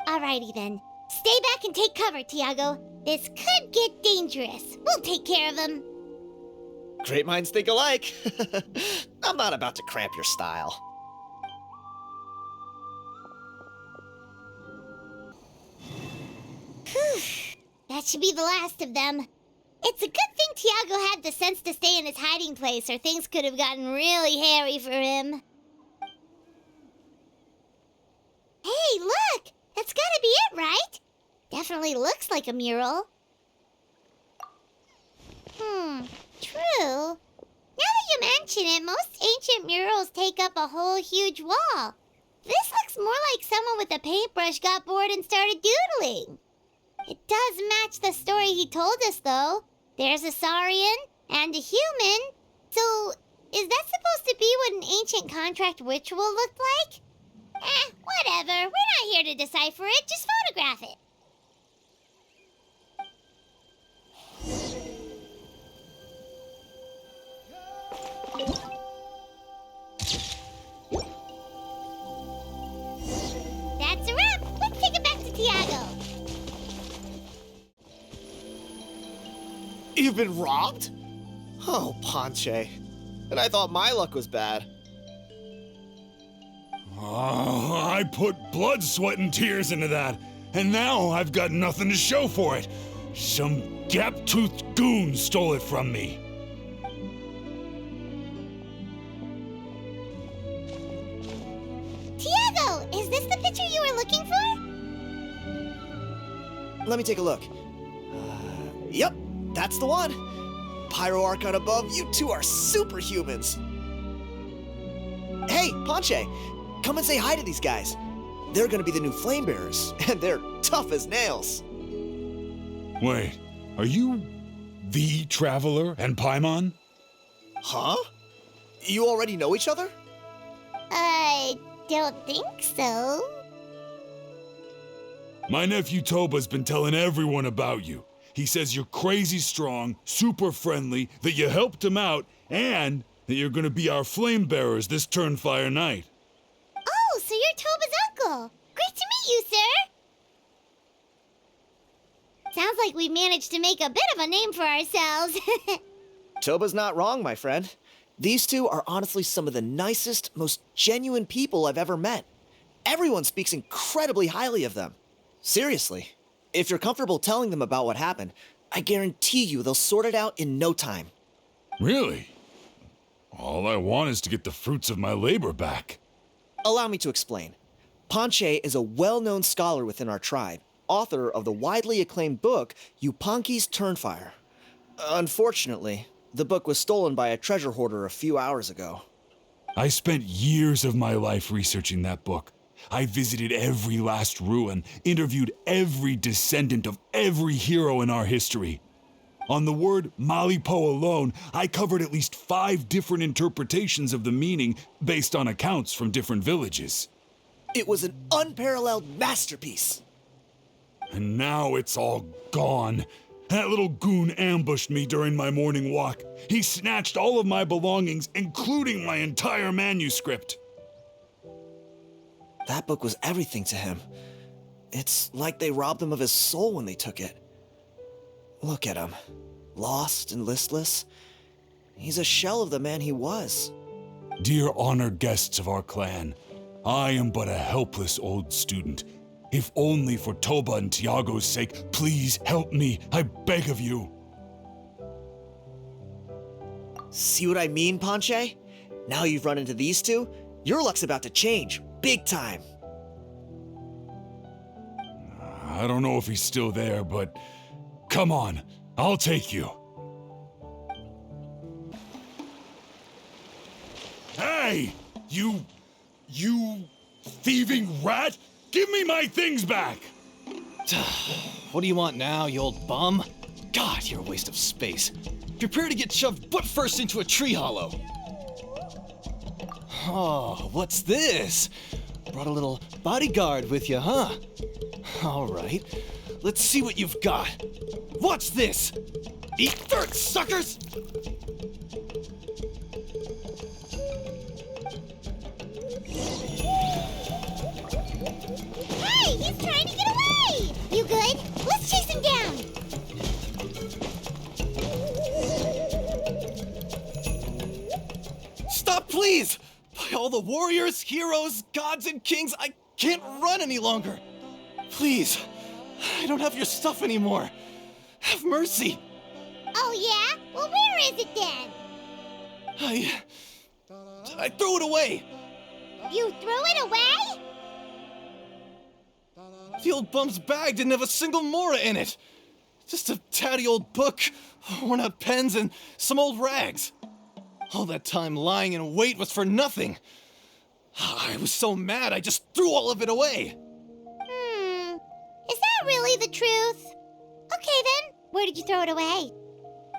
Alrighty then. Stay back and take cover, Tiago. This could get dangerous. We'll take care of him. Great minds think alike. I'm not about to cramp your style. Whew. That should be the last of them. It's a good thing Tiago had the sense to stay in his hiding place, or things could have gotten really hairy for him. Hey, look! That's gotta be it, right? Definitely looks like a mural. True. Now that you mention it, most ancient murals take up a whole huge wall. This looks more like someone with a paintbrush got bored and started doodling. It does match the story he told us, though. There's a Saurian and a human. So, is that supposed to be what an ancient contract ritual looked like? Whatever. We're not here to decipher it. Just photograph it. That's a wrap. Let's take it back to Tiago. You've been robbed? Oh, Ponche. And I thought my luck was bad. I put blood, sweat, and tears into that, and now I've got nothing to show for it. Some gap-toothed goon stole it from me. Tiago, is this the picture you were looking for? Let me take a look. Yep, that's the one. Pyro Archon above, you two are superhumans. Hey, Ponche, come and say hi to these guys. They're gonna be the new flame bearers, and they're tough as nails. Wait, are you the Traveler and Paimon? Huh? You already know each other? I don't think so. My nephew Toba's been telling everyone about you. He says you're crazy strong, super friendly, that you helped him out, and that you're gonna be our flame bearers this Turnfire night. Oh, so you're Toba's uncle. Great to meet you, sir. Sounds like we managed to make a bit of a name for ourselves. Toba's not wrong, my friend. These two are honestly some of the nicest, most genuine people I've ever met. Everyone speaks incredibly highly of them. Seriously. If you're comfortable telling them about what happened, I guarantee you they'll sort it out in no time. Really? All I want is to get the fruits of my labor back. Allow me to explain. Ponche is a well-known scholar within our tribe, author of the widely acclaimed book, Yupanqui's Turnfire. Unfortunately, the book was stolen by a treasure hoarder a few hours ago. I spent years of my life researching that book. I visited every last ruin, interviewed every descendant of every hero in our history. On the word Malipo alone, I covered at least 5 different interpretations of the meaning based on accounts from different villages. It was an unparalleled masterpiece. And now it's all gone. That little goon ambushed me during my morning walk. He snatched all of my belongings, including my entire manuscript. That book was everything to him. It's like they robbed him of his soul when they took it. Look at him. Lost and listless. He's a shell of the man he was. Dear honored guests of our clan, I am but a helpless old student. If only for Toba and Tiago's sake, please help me, I beg of you. See what I mean, Ponche? Now you've run into these two, your luck's about to change, big time. I don't know if he's still there, but come on, I'll take you. Hey, you thieving rat! Give me my things back! What do you want now, you old bum? God, you're a waste of space. Prepare to get shoved butt first into a tree hollow. Oh, what's this? Brought a little bodyguard with you, huh? All right, let's see what you've got. What's this? Eat dirt, suckers! Stop, please! By all the warriors, heroes, gods, and kings, I can't run any longer. Please, I don't have your stuff anymore. Have mercy. Oh, yeah? Well, where is it then? I threw it away. You threw it away? The old bum's bag didn't have a single mora in it. Just a tatty old book, worn out pens, and some old rags. All that time lying in wait was for nothing. I was so mad I just threw all of it away. Is that really the truth? Okay then, where did you throw it away?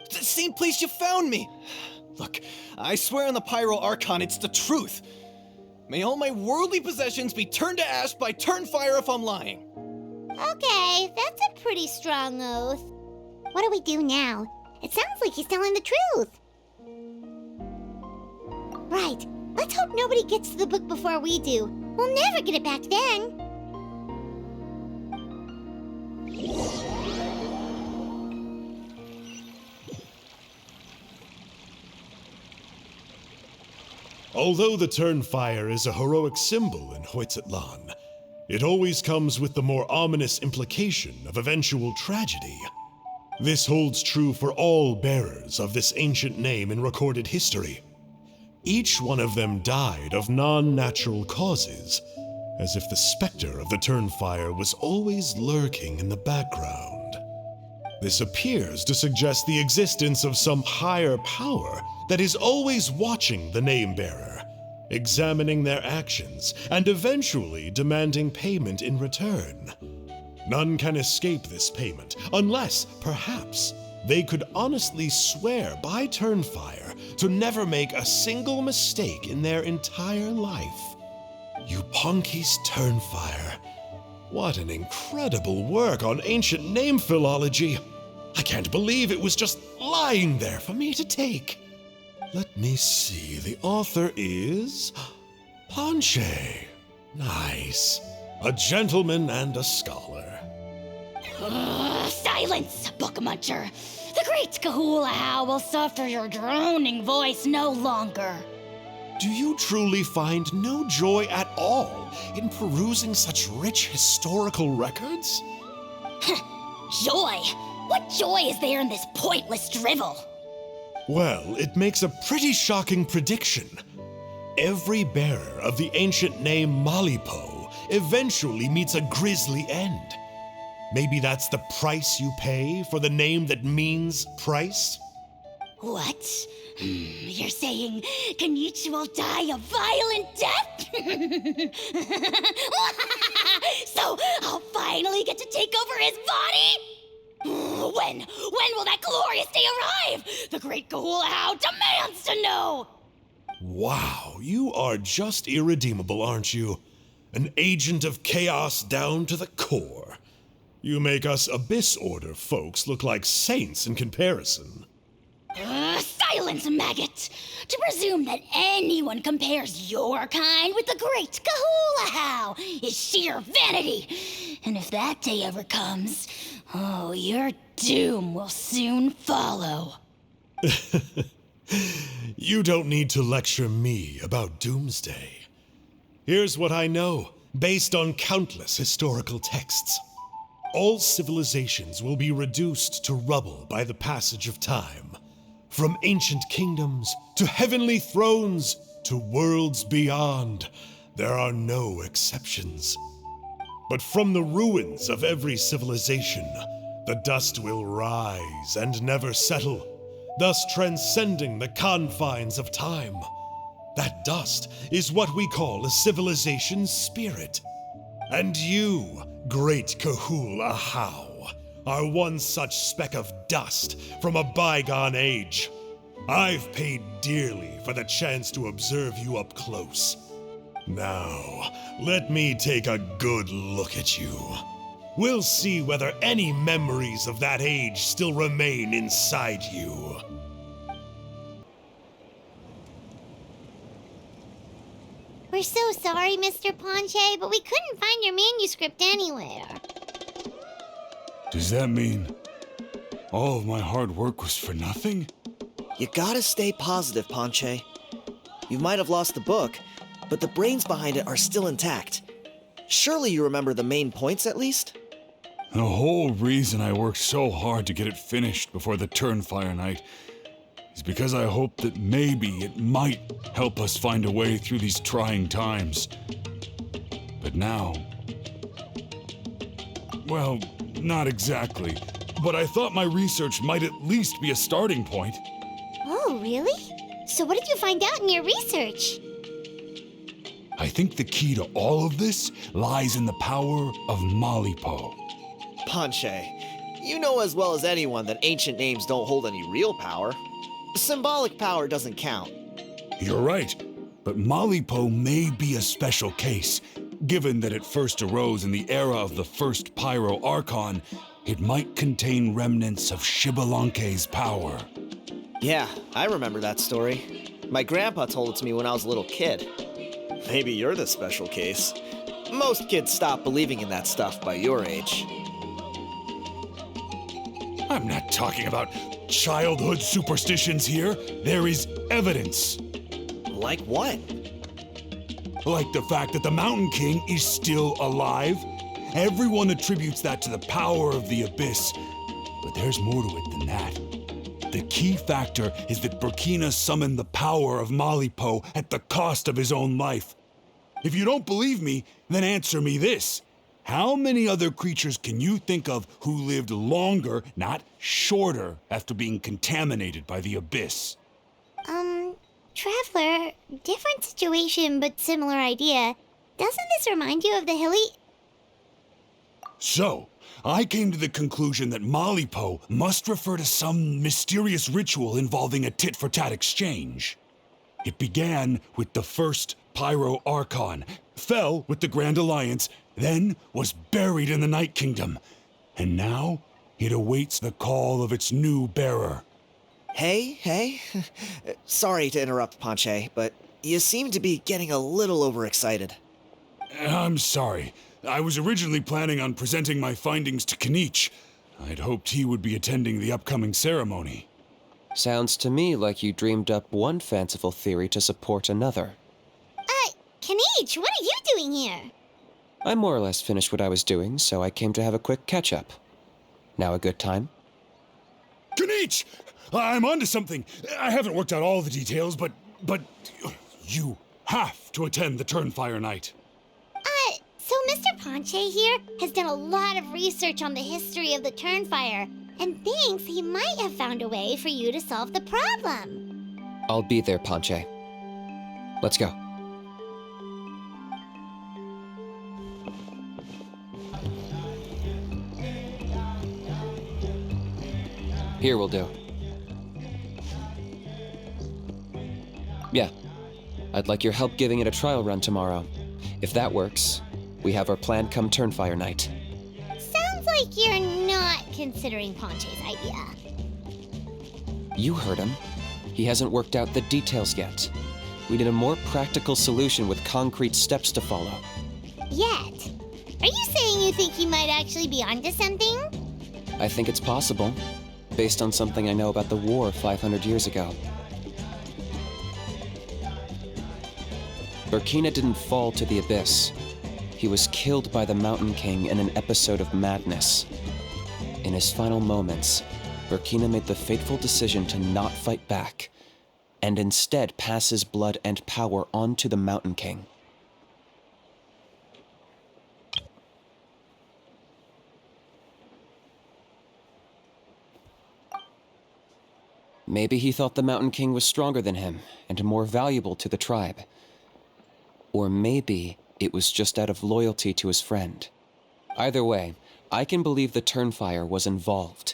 The same place you found me. Look, I swear on the Pyro Archon it's the truth. May all my worldly possessions be turned to ash by Turnfire if I'm lying. Okay, that's a pretty strong oath. What do we do now? It sounds like he's telling the truth. Right, let's hope nobody gets to the book before we do. We'll never get it back then. Although the Turnfire is a heroic symbol in Hoytzatlan, it always comes with the more ominous implication of eventual tragedy. This holds true for all bearers of this ancient name in recorded history. Each one of them died of non-natural causes, as if the specter of the Turnfire was always lurking in the background. This appears to suggest the existence of some higher power that is always watching the name-bearer, examining their actions, and eventually demanding payment in return. None can escape this payment, unless, perhaps, they could honestly swear by Turnfire to never make a single mistake in their entire life. Yuponki's Turnfire. What an incredible work on ancient name philology. I can't believe it was just lying there for me to take. Let me see, the author is Ponche. Nice. A gentleman and a scholar. Silence, book muncher. The great Kahula will suffer your droning voice no longer. Do you truly find no joy at all in perusing such rich historical records? Joy? What joy is there in this pointless drivel? Well, it makes a pretty shocking prediction. Every bearer of the ancient name Malipo eventually meets a grisly end. Maybe that's the price you pay for the name that means price? What? You're saying Kinичем will die a violent death? So I'll finally get to take over his body? When will that glorious day arrive? The great Kahula demands to know! Wow, you are just irredeemable, aren't you? An agent of chaos down to the core. You make us Abyss Order folks look like saints in comparison. Silence, maggot! To presume that anyone compares your kind with the great Kahula is sheer vanity. And if that day ever comes, oh, your doom will soon follow. You don't need to lecture me about doomsday. Here's what I know, based on countless historical texts. All civilizations will be reduced to rubble by the passage of time. From ancient kingdoms to heavenly thrones to worlds beyond, there are no exceptions. But from the ruins of every civilization, the dust will rise and never settle, thus transcending the confines of time. That dust is what we call a civilization's spirit. And you, great Kahula Ahau, are one such speck of dust from a bygone age. I've paid dearly for the chance to observe you up close. Now, let me take a good look at you. We'll see whether any memories of that age still remain inside you. We're so sorry, Mr. Ponche, but we couldn't find your manuscript anywhere. Does that mean all of my hard work was for nothing? You gotta stay positive, Ponche. You might have lost the book, but the brains behind it are still intact. Surely you remember the main points at least? The whole reason I worked so hard to get it finished before the Turnfire Night is because I hoped that maybe it might help us find a way through these trying times. But now... well, not exactly. But I thought my research might at least be a starting point. Oh, really? So what did you find out in your research? I think the key to all of this lies in the power of Malipo. Ponche, you know as well as anyone that ancient names don't hold any real power. Symbolic power doesn't count. You're right, but Malipo may be a special case. Given that it first arose in the era of the first Pyro Archon, it might contain remnants of Shibalanke's power. Yeah, I remember that story. My grandpa told it to me when I was a little kid. Maybe you're the special case. Most kids stop believing in that stuff by your age. I'm not talking about childhood superstitions here. There is evidence. Like what? Like the fact that the Mountain King is still alive. Everyone attributes that to the power of the Abyss. But there's more to it than that. The key factor is that Burkina summoned the power of Malipo at the cost of his own life. If you don't believe me, then answer me this. How many other creatures can you think of who lived longer, not shorter, after being contaminated by the Abyss? Traveler, different situation but similar idea. Doesn't this remind you of the hilly... So, I came to the conclusion that Malipo must refer to some mysterious ritual involving a tit-for-tat exchange. It began with the first Pyro Archon, fell with the Grand Alliance, then was buried in the Night Kingdom, and now it awaits the call of its new bearer. Hey. Sorry to interrupt, Ponche, but you seem to be getting a little overexcited. I'm sorry. I was originally planning on presenting my findings to Kinich. I'd hoped he would be attending the upcoming ceremony. Sounds to me like you dreamed up one fanciful theory to support another. Kinich, what are you doing here? I more or less finished what I was doing, so I came to have a quick catch-up. Now a good time? Kinich! I'm onto something. I haven't worked out all the details, but you have to attend the Turnfire Night. So Mr. Ponche here has done a lot of research on the history of the Turnfire and thinks he might have found a way for you to solve the problem. I'll be there, Ponche. Let's go. Here will do. Yeah. I'd like your help giving it a trial run tomorrow. If that works, we have our plan come Turnfire Night. Sounds like you're not considering Ponche's idea. You heard him. He hasn't worked out the details yet. We need a more practical solution with concrete steps to follow. Yet? Are you saying you think he might actually be onto something? I think it's possible, based on something I know about the war 500 years ago. Burkina didn't fall to the Abyss. He was killed by the Mountain King in an episode of madness. In his final moments, Burkina made the fateful decision to not fight back, and instead pass his blood and power on to the Mountain King. Maybe he thought the Mountain King was stronger than him and more valuable to the tribe. Or maybe it was just out of loyalty to his friend. Either way, I can believe the Turnfire was involved.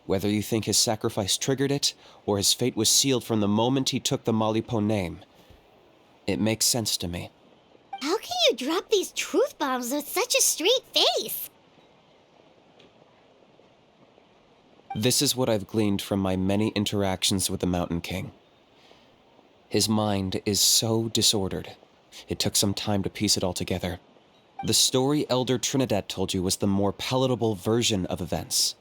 Whether you think his sacrifice triggered it, or his fate was sealed from the moment he took the Malipo name, it makes sense to me. How can you drop these truth bombs with such a straight face? This is what I've gleaned from my many interactions with the Mountain King. His mind is so disordered. It took some time to piece it all together. The story Elder Trinidad told you was the more palatable version of events.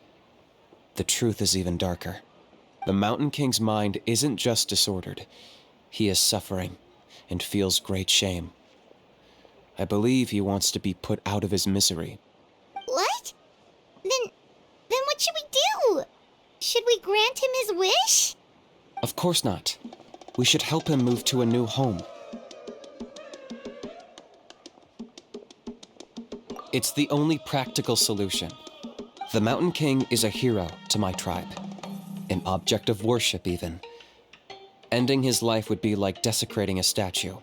The truth is even darker. The Mountain King's mind isn't just disordered. He is suffering and feels great shame. I believe he wants to be put out of his misery. What? Then what should we do? Should we grant him his wish? Of course not. We should help him move to a new home. It's the only practical solution. The Mountain King is a hero to my tribe. An object of worship, even. Ending his life would be like desecrating a statue.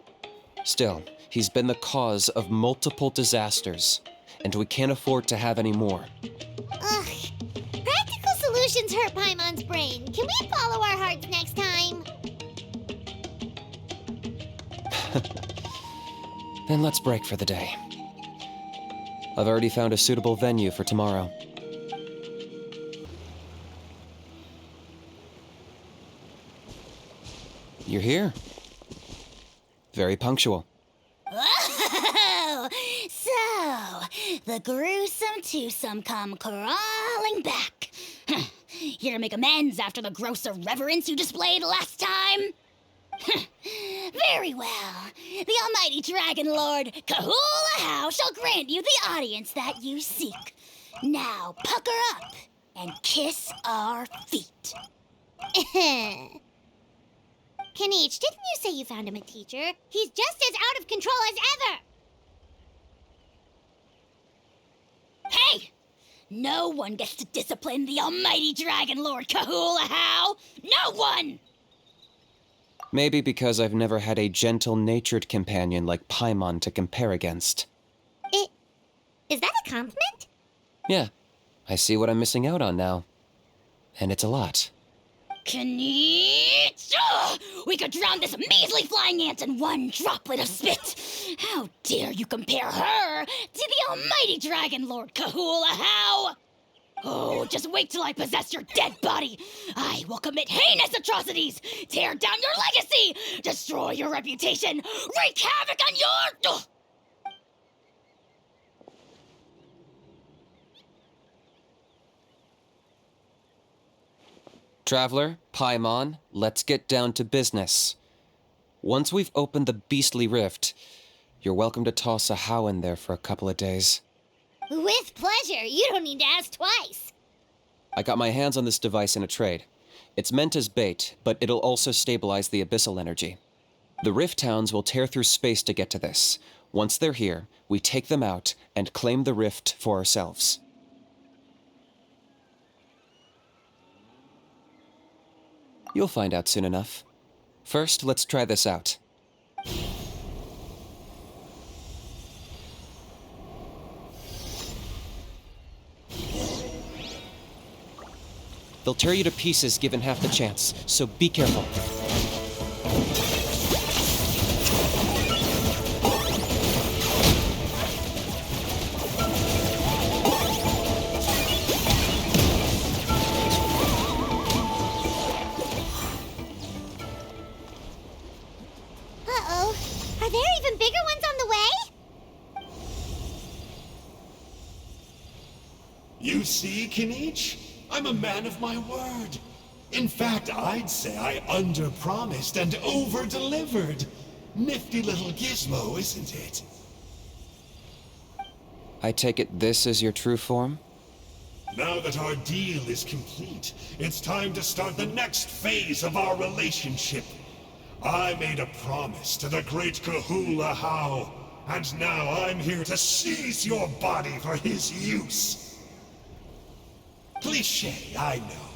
Still, he's been the cause of multiple disasters, and we can't afford to have any more. Ugh. Practical solutions hurt Paimon's brain. Can we follow our hearts next time? Then let's break for the day. I've already found a suitable venue for tomorrow. You're here. Very punctual. Oh, so the gruesome twosome come crawling back. Here to make amends after the gross irreverence you displayed last time? Very well. The almighty Dragon Lord Kahula How shall grant you the audience that you seek. Now pucker up and kiss our feet. Kinich, didn't you say you found him a teacher? He's just as out of control as ever! Hey! No one gets to discipline the almighty Dragon Lord Kahula How! No one! Maybe because I've never had a gentle-natured companion like Paimon to compare against. Is that a compliment? Yeah, I see what I'm missing out on now. And it's a lot. Kinich! Ugh! We could drown this measly flying ant in one droplet of spit! How dare you compare her to the almighty Dragon Lord Kahula How! Oh, just wait till I possess your dead body! I will commit heinous atrocities! Tear down your legacy! Destroy your reputation! Wreak havoc on your... Ugh! Traveler, Paimon, let's get down to business. Once we've opened the beastly rift, you're welcome to toss a How in there for a couple of days. With pleasure. You don't need to ask twice. I got my hands on this device in a trade. It's meant as bait, but it'll also stabilize the abyssal energy. The rift towns will tear through space to get to this. Once they're here, we take them out and claim the rift for ourselves. You'll find out soon enough. First, let's try this out. They'll tear you to pieces given half the chance, so be careful. Uh-oh. Are there even bigger ones on the way? You see, Kinich? I'm a man of my word. In fact, I'd say I under-promised and over-delivered. Nifty little gizmo, isn't it? I take it this is your true form? Now that our deal is complete, it's time to start the next phase of our relationship. I made a promise to the great Kahula How, and now I'm here to seize your body for his use. Cliché, I know.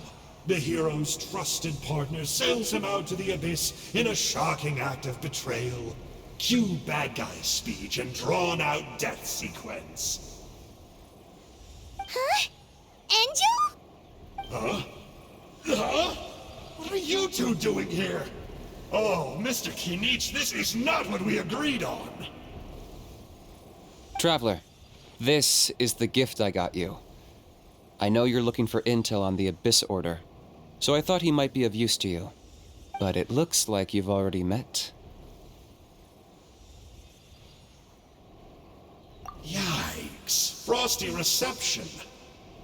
The hero's trusted partner sells him out to the abyss in a shocking act of betrayal. Cue bad guy speech and drawn-out death sequence. Huh? Angel? Huh? Huh? What are you two doing here? Oh, Mr. Kinich, this is not what we agreed on. Traveler, this is the gift I got you. I know you're looking for intel on the Abyss Order, so I thought he might be of use to you. But it looks like you've already met. Yikes. Frosty reception.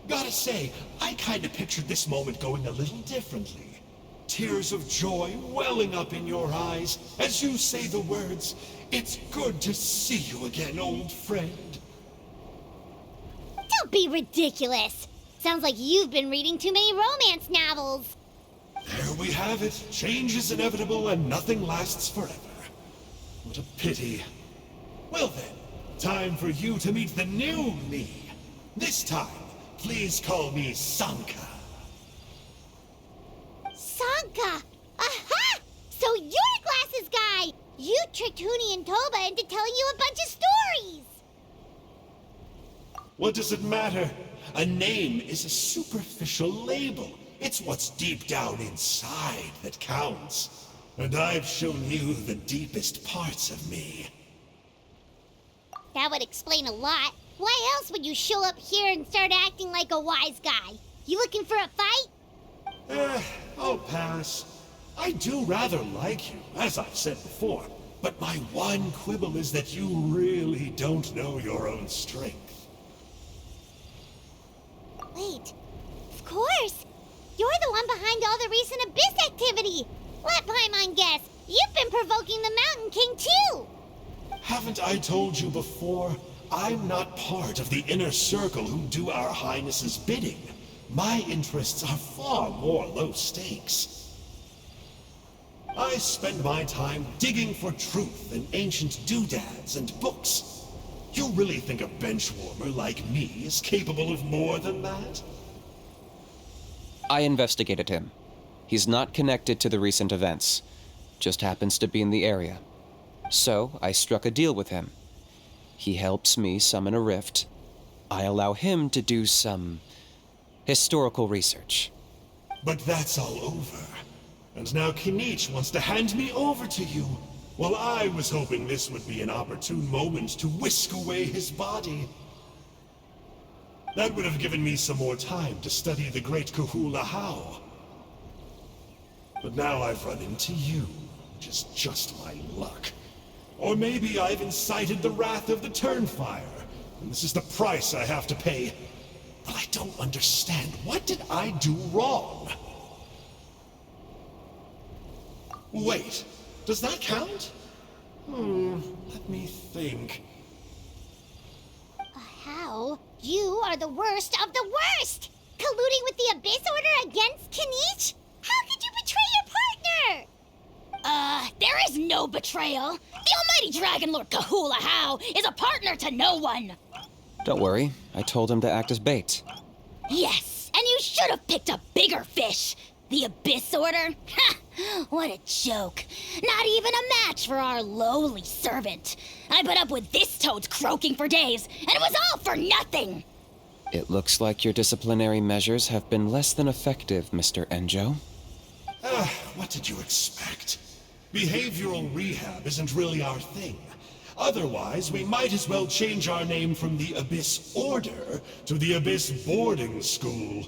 Gotta say, I kinda pictured this moment going a little differently. tears of joy welling up in your eyes as you say the words, "It's good to see you again, old friend." Don't be ridiculous. Sounds like you've been reading too many romance novels. There we have it. Change is inevitable and nothing lasts forever. What a pity. Well then, time for you to meet the new me. This time, please call me Sanka. Sanka! Aha! So you're Glasses Guy! You tricked Huni and Toba into telling you a bunch of stories! What does it matter? A name is a superficial label. It's what's deep down inside that counts. And I've shown you the deepest parts of me. That would explain a lot. Why else would you show up here and start acting like a wise guy? You looking for a fight? I'll pass. I do rather like you, as I've said before. But my one quibble is that you really don't know your own strength. Wait, of course! You're the one behind all the recent Abyss activity! Let Paimon guess, you've been provoking the Mountain King too! Haven't I told you before? I'm not part of the inner circle who do our Highness's bidding. My interests are far more low stakes. I spend my time digging for truth in ancient doodads and books. You really think a benchwarmer like me is capable of more than that? I investigated him. He's not connected to the recent events. Just happens to be in the area. So, I struck a deal with him. He helps me summon a rift. I allow him to do some historical research. But that's all over. And now Kinich wants to hand me over to you. Well, I was hoping this would be an opportune moment to whisk away his body. That would have given me some more time to study the great Kahula How. But now I've run into you, which is just my luck. Or maybe I've incited the wrath of the Turnfire, and this is the price I have to pay. But I don't understand. What did I do wrong? Wait, does that count? Let me think. How? You are the worst of the worst! Colluding with the Abyss Order against Kinich? How could you betray your partner? There is no betrayal. The almighty Dragon Lord Kahula How is a partner to no one. Don't worry, I told him to act as bait. Yes, and you should have picked a bigger fish. The Abyss Order? Ha! What a joke. Not even a match for our lowly servant. I put up with this toad's croaking for days, and it was all for nothing. It looks like your disciplinary measures have been less than effective, Mr. Enjo. What did you expect? Behavioral rehab isn't really our thing. Otherwise, we might as well change our name from the Abyss Order to the Abyss Boarding School.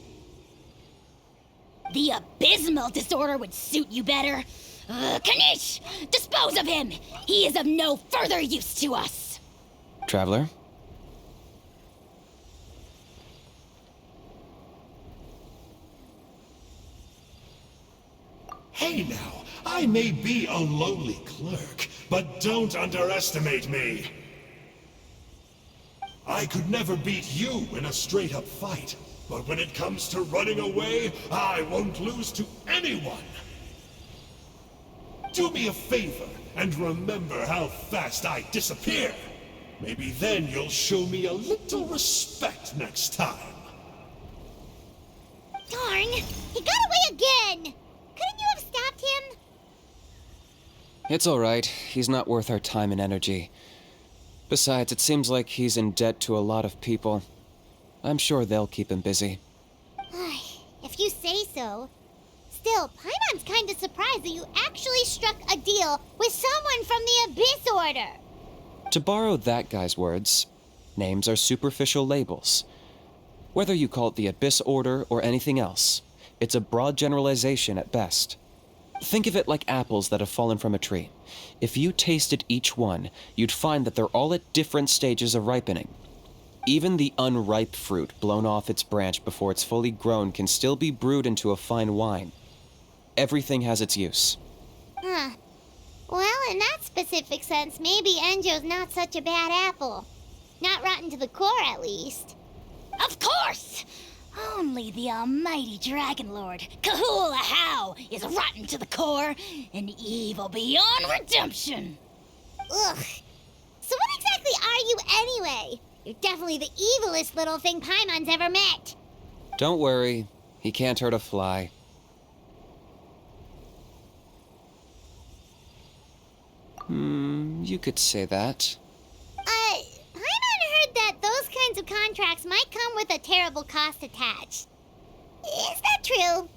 The abysmal disorder would suit you better. Kanish! Dispose of him! He is of no further use to us! Traveler? Hey now, I may be a lowly clerk, but don't underestimate me. I could never beat you in a straight-up fight, but when it comes to running away, I won't lose to anyone. Do me a favor and remember how fast I disappear. Maybe then you'll show me a little respect next time. Darn! He got away again! Couldn't you have stopped him? It's all right. He's not worth our time and energy. Besides, it seems like he's in debt to a lot of people. I'm sure they'll keep him busy. If you say so. Still, Paimon's kinda surprised that you actually struck a deal with someone from the Abyss Order. To borrow that guy's words, names are superficial labels. Whether you call it the Abyss Order or anything else, it's a broad generalization at best. Think of it like apples that have fallen from a tree. If you tasted each one, you'd find that they're all at different stages of ripening. Even the unripe fruit blown off its branch before it's fully grown can still be brewed into a fine wine. Everything has its use. Huh. Well, in that specific sense, maybe Enjo's not such a bad apple. Not rotten to the core, at least. Of course! Only the almighty Dragon Lord, Kahula How, is rotten to the core and evil beyond redemption. Ugh. So what exactly are you anyway? You're definitely the evilest little thing Paimon's ever met. Don't worry, he can't hurt a fly. You could say that. Paimon heard that those kinds of contracts might come with a terrible cost attached. Is that true?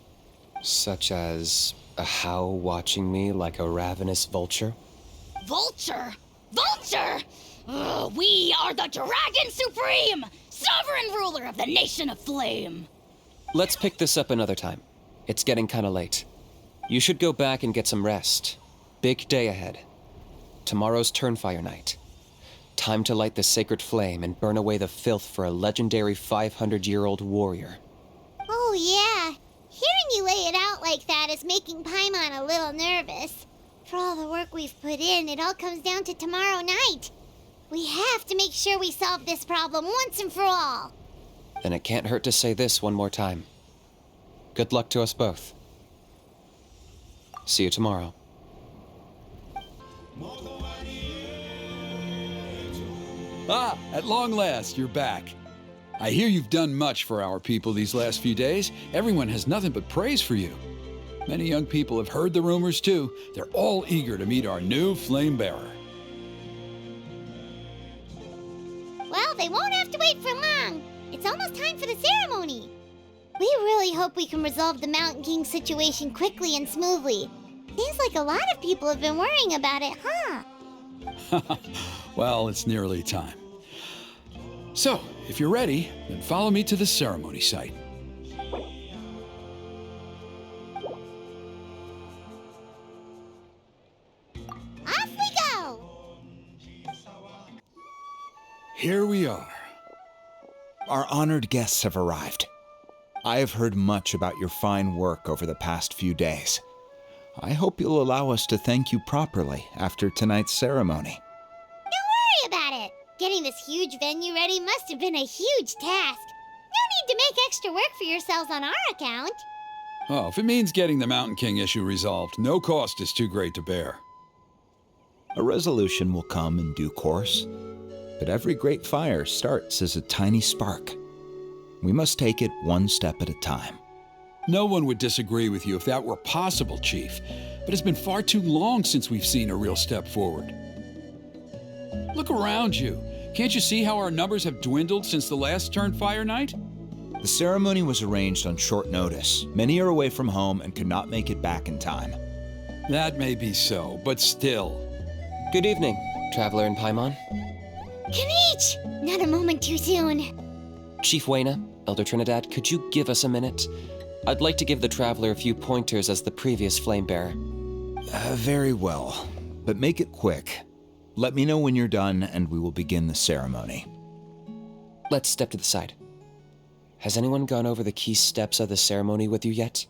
Such as a How watching me like a ravenous vulture? Vulture? Vulture? We are the Dragon Supreme, sovereign ruler of the Nation of Flame. Let's pick this up another time. It's getting kinda late. You should go back and get some rest. Big day ahead. Tomorrow's Turnfire night. Time to light the sacred flame and burn away the filth for a legendary 500-year-old warrior. Oh, yeah. Hearing you lay it out like that is making Paimon a little nervous. For all the work we've put in, it all comes down to tomorrow night. We have to make sure we solve this problem once and for all. Then it can't hurt to say this one more time. Good luck to us both. See you tomorrow. Ah, at long last, you're back. I hear you've done much for our people these last few days. Everyone has nothing but praise for you. Many young people have heard the rumors too. They're all eager to meet our new flame bearer. Well, they won't have to wait for long. It's almost time for the ceremony. We really hope we can resolve the Mountain King situation quickly and smoothly. Seems like a lot of people have been worrying about it, huh? Well, it's nearly time. So, if you're ready, then follow me to the ceremony site. Off we go! Here we are. Our honored guests have arrived. I have heard much about your fine work over the past few days. I hope you'll allow us to thank you properly after tonight's ceremony. Don't worry about it. Getting this huge venue ready must have been a huge task. No need to make extra work for yourselves on our account. Oh, if it means getting the Mountain King issue resolved, no cost is too great to bear. A resolution will come in due course, but every great fire starts as a tiny spark. We must take it one step at a time. No one would disagree with you if that were possible, Chief, but it's been far too long since we've seen a real step forward. Look around you. Can't you see how our numbers have dwindled since the last Turnfire night? The ceremony was arranged on short notice. Many are away from home and could not make it back in time. That may be so, but still. Good evening, Traveler and Paimon. Kinich! Not a moment too soon. Chief Wayna, Elder Trinidad, could you give us a minute? I'd like to give the Traveler a few pointers as the previous flame bearer. Very well, but make it quick. Let me know when you're done and we will begin the ceremony. Let's step to the side. Has anyone gone over the key steps of the ceremony with you yet?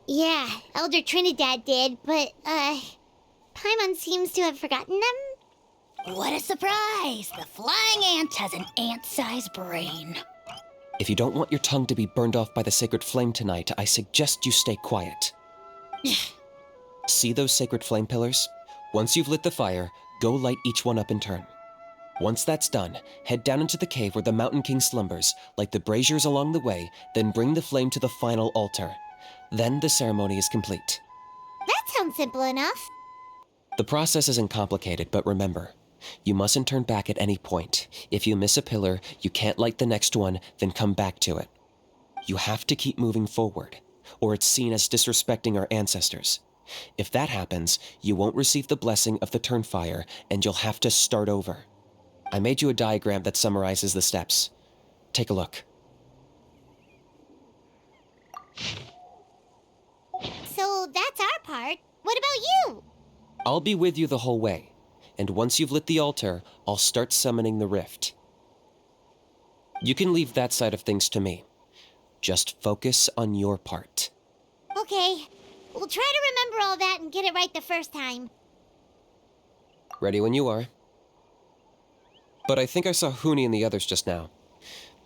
Yeah, Elder Trinidad did, but, Paimon seems to have forgotten them? What a surprise! The flying ant has an ant-sized brain. If you don't want your tongue to be burned off by the sacred flame tonight, I suggest you stay quiet. See those sacred flame pillars? Once you've lit the fire, go light each one up in turn. Once that's done, head down into the cave where the Mountain King slumbers, light the braziers along the way, then bring the flame to the final altar. Then the ceremony is complete. That sounds simple enough. The process isn't complicated, but remember, you mustn't turn back at any point. If you miss a pillar, you can't light the next one, then come back to it. You have to keep moving forward, or it's seen as disrespecting our ancestors. If that happens, you won't receive the blessing of the Turnfire, and you'll have to start over. I made you a diagram that summarizes the steps. Take a look. So that's our part. What about you? I'll be with you the whole way, and once you've lit the altar, I'll start summoning the rift. You can leave that side of things to me. Just focus on your part. Okay, we'll try to remember all that and get it right the first time. Ready when you are. But I think I saw Huni and the others just now.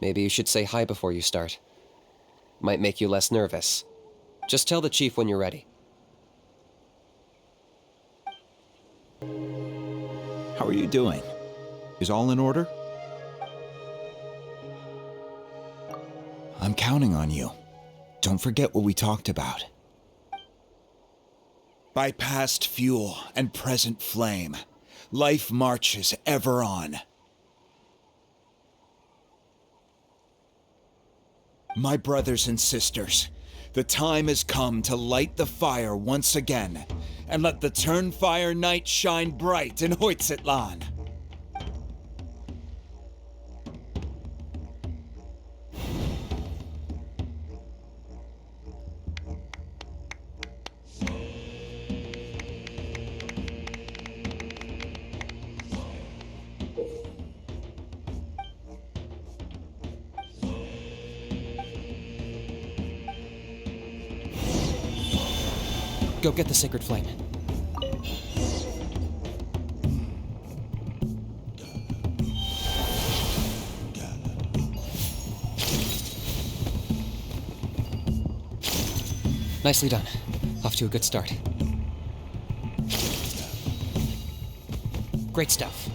Maybe you should say hi before you start. Might make you less nervous. Just tell the chief when you're ready. How are you doing? Is all in order? I'm counting on you. Don't forget what we talked about. By past fuel and present flame, life marches ever on. My brothers and sisters, the time has come to light the fire once again, and let the Turnfire night shine bright in Hoytzitlan. Go get the sacred flame. Nicely done. Off to a good start. Great stuff.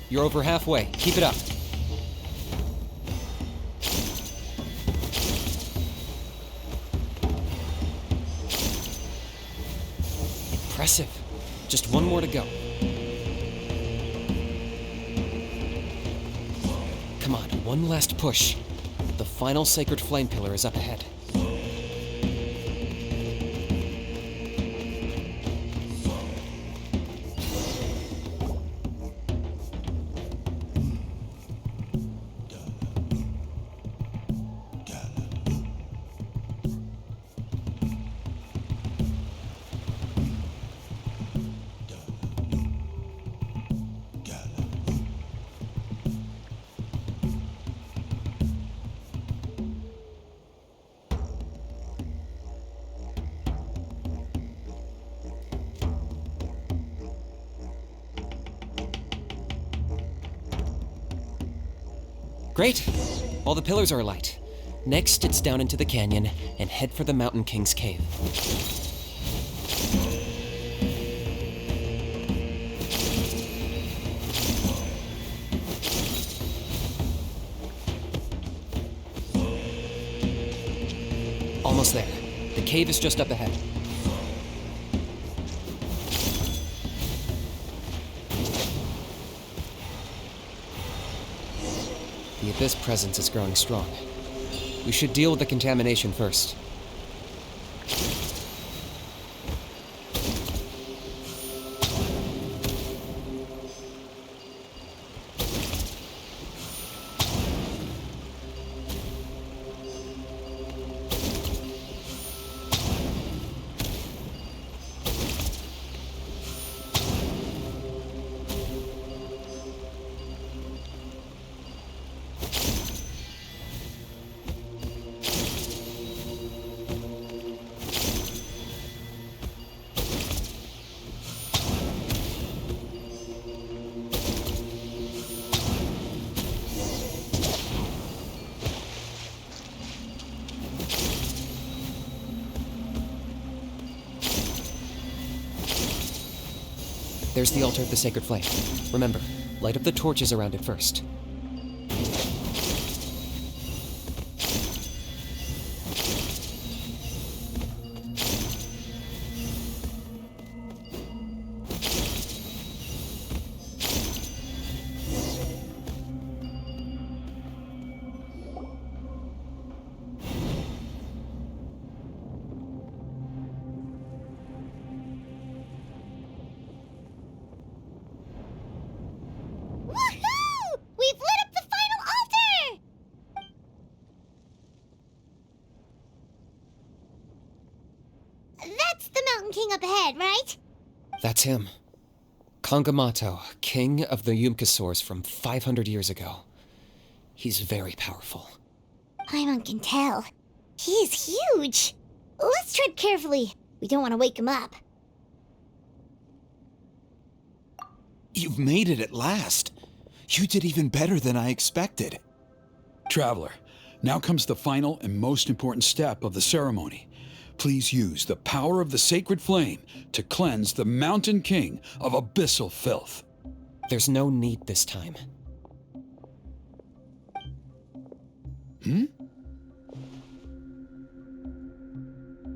You're over halfway. Keep it up. Impressive. Just one more to go. Come on, one last push. The final sacred flame pillar is up ahead. Great! All the pillars are alight. Next, it's down into the canyon and head for the Mountain King's cave. Almost there. The cave is just up ahead. The Abyss presence is growing strong. We should deal with the contamination first. There's the altar of the sacred flame. Remember, light up the torches around it first. Mountain King up ahead, right? That's him. Kangamato, king of the Yumkasaurs from 500 years ago. He's very powerful. Paimon can tell. He's huge. Let's tread carefully. We don't want to wake him up. You've made it at last. You did even better than I expected. Traveler, now comes the final and most important step of the ceremony. Please use the power of the sacred flame to cleanse the Mountain King of abyssal filth. There's no need this time.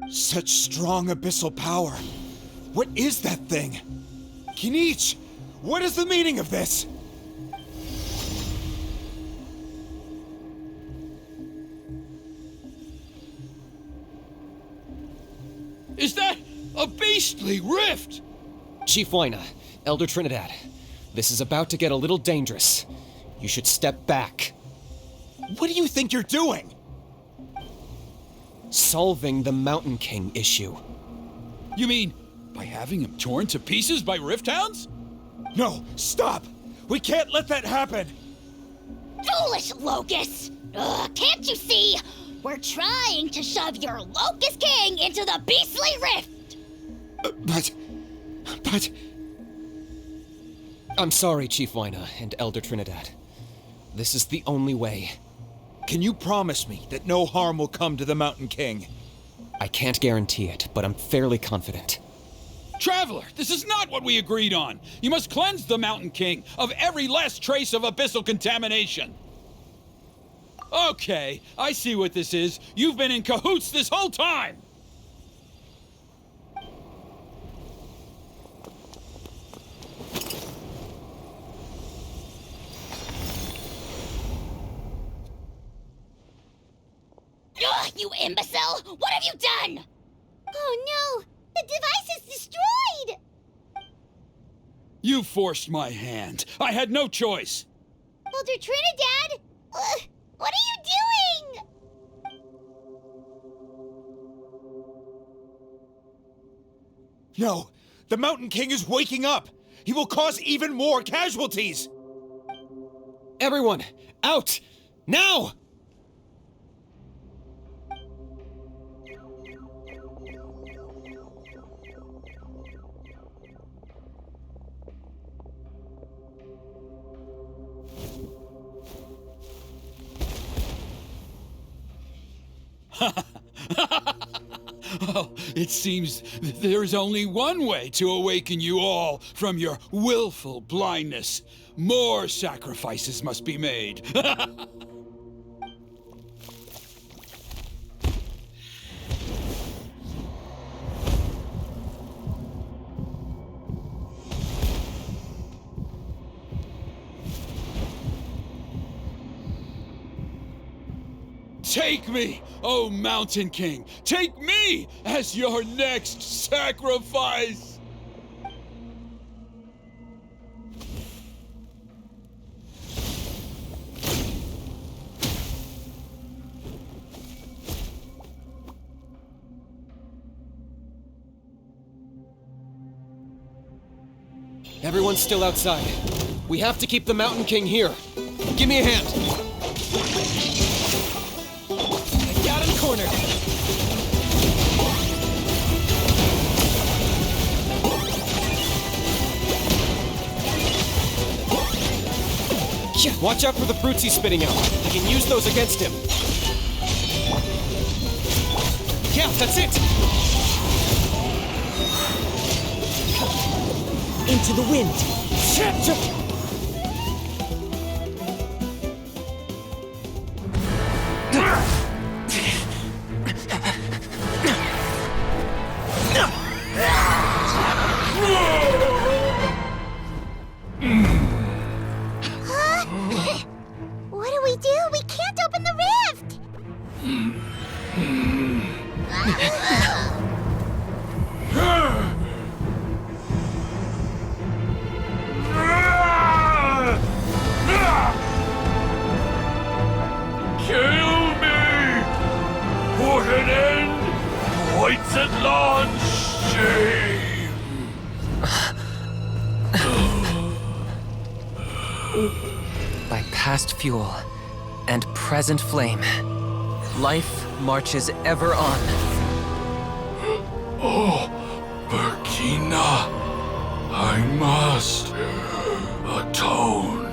Such strong abyssal power. What is that thing? Kinich, what is the meaning of this? Is that a beastly rift? Chief Wyna, Elder Trinidad, this is about to get a little dangerous. You should step back. What do you think you're doing? Solving the Mountain King issue. You mean by having him torn to pieces by rift hounds? No, stop! We can't let that happen! Foolish Locust! Can't you see? We're trying to shove your Locust King into the beastly rift! But... I'm sorry, Chief Wyna and Elder Trinidad. This is the only way. Can you promise me that no harm will come to the Mountain King? I can't guarantee it, but I'm fairly confident. Traveler, this is not what we agreed on. You must cleanse the Mountain King of every last trace of abyssal contamination. Okay, I see what this is. You've been in cahoots this whole time! Ugh, you imbecile! What have you done? Oh no! The device is destroyed! You forced my hand. I had no choice. Elder Trinidad! What are you doing? No! The Mountain King is waking up! He will cause even more casualties! Everyone, out! Now! Oh, it seems there is only one way to awaken you all from your willful blindness. More sacrifices must be made. Take me, O Mountain King! Take me as your next sacrifice! Everyone's still outside. We have to keep the Mountain King here. Give me a hand. I got him cornered. Watch out for the fruits he's spitting out. I can use those against him. Yeah, that's it. Into the wind. What do we do? We can't open the rift! Kill me! Put an end to White's at launch! By past fuel and present flame, life marches ever on. Oh, Burkina, I must atone.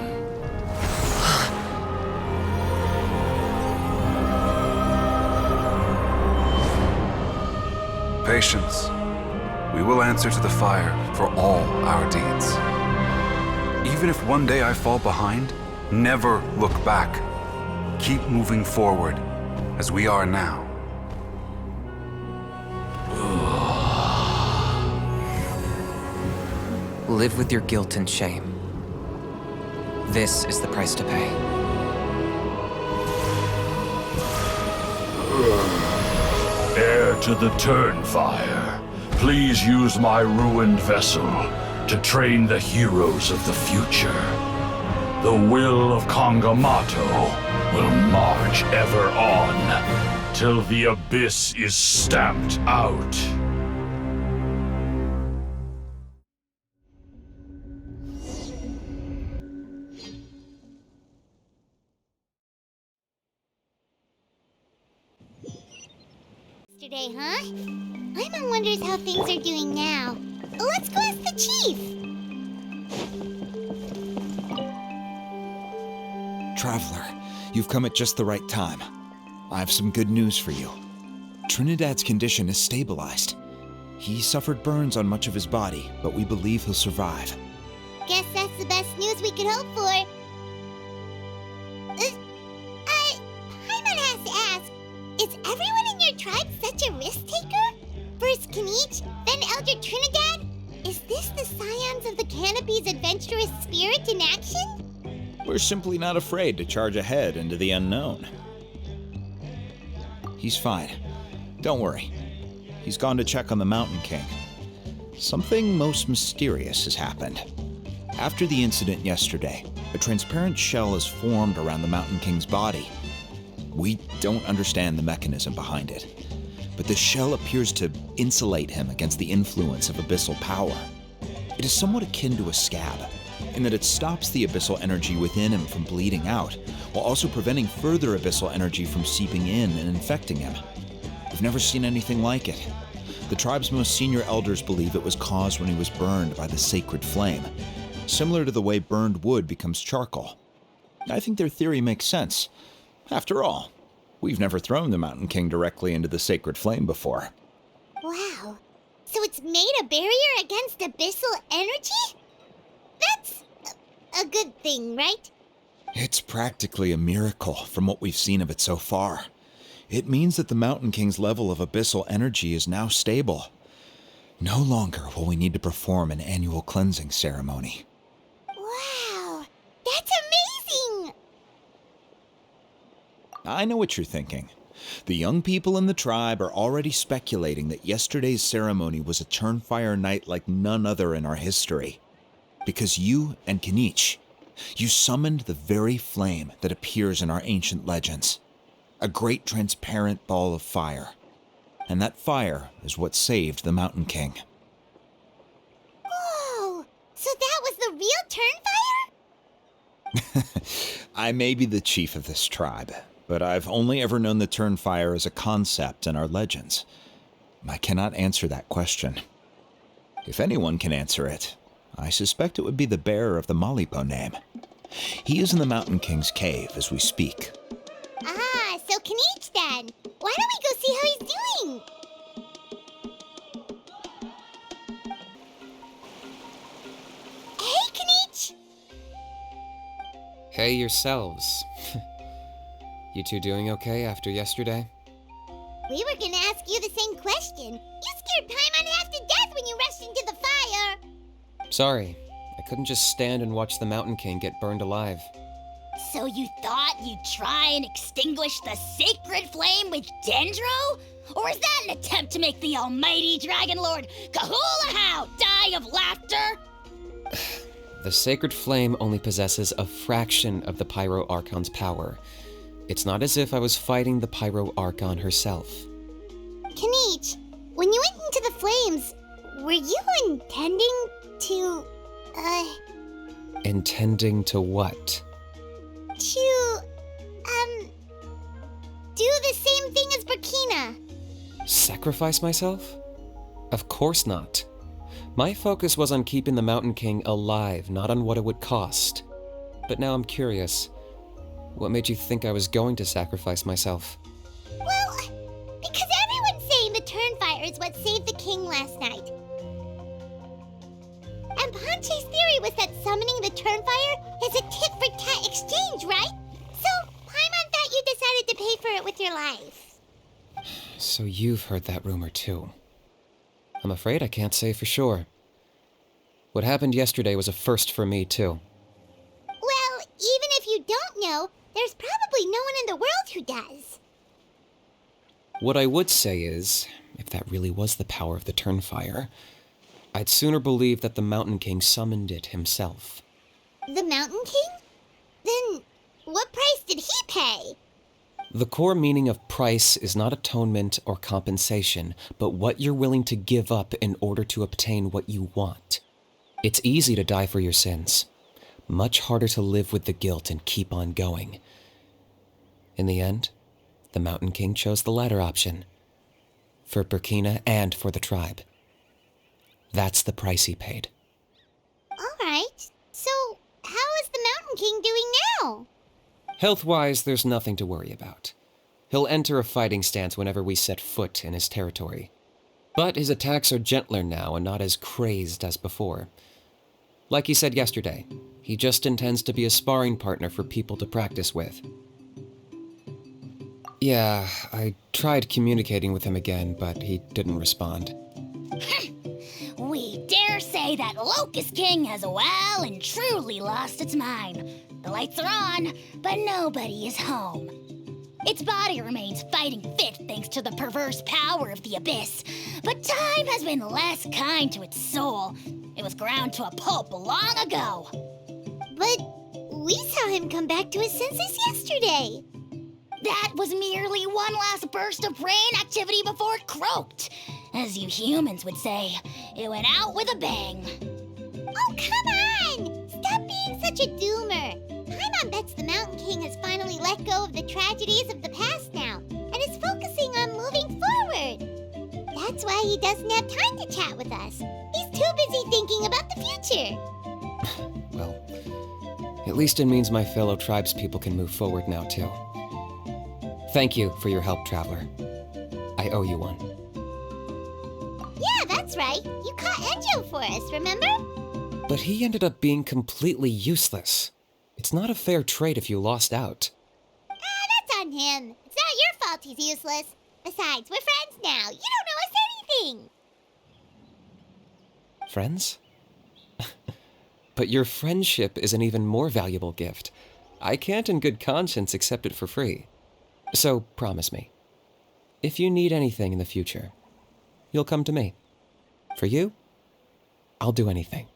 Patience. We will answer to the fire for all our deeds. Even if one day I fall behind, never look back. Keep moving forward, as we are now. Live with your guilt and shame. This is the price to pay. Heir to the Turnfire, please use my ruined vessel to train the heroes of the future. The will of Kongamato will march ever on, till the abyss is stamped out. Yesterday, huh? Paimon wonders how things are doing now. Let's go ask the chief. Traveler, you've come at just the right time. I have some good news for you. Trinidad's condition is stabilized. He suffered burns on much of his body, but we believe he'll survive. Guess that's the best news we could hope for. Paimon has to ask, is everyone in your tribe such a risk-taker? First Kinich, then Elder Trinidad? Is this the Scions of the Canopy's adventurous spirit in action? We're simply not afraid to charge ahead into the unknown. He's fine. Don't worry. He's gone to check on the Mountain King. Something most mysterious has happened. After the incident yesterday, a transparent shell has formed around the Mountain King's body. We don't understand the mechanism behind it, but the shell appears to insulate him against the influence of abyssal power. It is somewhat akin to a scab, in that it stops the abyssal energy within him from bleeding out, while also preventing further abyssal energy from seeping in and infecting him. We've never seen anything like it. The tribe's most senior elders believe it was caused when he was burned by the sacred flame, similar to the way burned wood becomes charcoal. I think their theory makes sense. After all, we've never thrown the Mountain King directly into the sacred flame before. Wow. So it's made a barrier against abyssal energy? That's a good thing, right? It's practically a miracle from what we've seen of it so far. It means that the Mountain King's level of abyssal energy is now stable. No longer will we need to perform an annual cleansing ceremony. Wow, that's amazing! I know what you're thinking. The young people in the tribe are already speculating that yesterday's ceremony was a Turnfire night like none other in our history. Because you and Kinich, you summoned the very flame that appears in our ancient legends. A great transparent ball of fire. And that fire is what saved the Mountain King. Whoa! So that was the real Turnfire? I may be the chief of this tribe, but I've only ever known the Turnfire as a concept in our legends. I cannot answer that question. If anyone can answer it, I suspect it would be the bearer of the Malipo name. He is in the Mountain King's cave as we speak. Ah, so Kinich then. Why don't we go see how he's doing? Hey, Kinich! Hey yourselves. You two doing okay after yesterday? We were gonna ask you the same question. You scared Paimon half to death when you rushed into the fire. Sorry, I couldn't just stand and watch the Mountain King get burned alive. So you thought you'd try and extinguish the sacred flame with Dendro? Or is that an attempt to make the almighty Dragon Lord Kahulahow die of laughter? The sacred flame only possesses a fraction of the Pyro Archon's power. It's not as if I was fighting the Pyro Archon herself. Kinich, when you went into the flames, were you intending to, Intending to what? To, do the same thing as Burkina. Sacrifice myself? Of course not. My focus was on keeping the Mountain King alive, not on what it would cost. But now I'm curious. What made you think I was going to sacrifice myself? Well, because everyone's saying the Turnfire is what saved the king last night. And Ponche's theory was that summoning the Turnfire is a tit-for-tat exchange, right? So, Paimon thought you decided to pay for it with your life. So you've heard that rumor too. I'm afraid I can't say for sure. What happened yesterday was a first for me too. Well, even if you don't know, there's probably no one in the world who does. What I would say is, if that really was the power of the Turnfire, I'd sooner believe that the Mountain King summoned it himself. The Mountain King? Then, what price did he pay? The core meaning of price is not atonement or compensation, but what you're willing to give up in order to obtain what you want. It's easy to die for your sins. Much harder to live with the guilt and keep on going. In the end, the Mountain King chose the latter option. For Burkina and for the tribe. That's the price he paid. Alright, so how is the Mountain King doing now? Health-wise, there's nothing to worry about. He'll enter a fighting stance whenever we set foot in his territory. But his attacks are gentler now and not as crazed as before. Like he said yesterday, he just intends to be a sparring partner for people to practice with. Yeah, I tried communicating with him again, but he didn't respond. We dare say that Locust King has well and truly lost its mind. The lights are on, but nobody is home. Its body remains fighting fit thanks to the perverse power of the Abyss, but time has been less kind to its soul. It was ground to a pulp long ago. But we saw him come back to his senses yesterday. That was merely one last burst of brain activity before it croaked. As you humans would say, it went out with a bang. Oh, come on! Stop being such a doomer. Paimon bets the Mountain King has finally let go of the tragedies of the past now, and is focusing on moving forward. That's why he doesn't have time to chat with us. He's too busy thinking about the future. Well, at least it means my fellow tribespeople can move forward now, too. Thank you for your help, Traveler. I owe you one. Yeah, that's right. You caught Enjo for us, remember? But he ended up being completely useless. It's not a fair trade if you lost out. That's on him. It's not your fault he's useless. Besides, we're friends now. You don't owe us anything. Friends? But your friendship is an even more valuable gift. I can't in good conscience accept it for free. So promise me, if you need anything in the future, you'll come to me. For you, I'll do anything.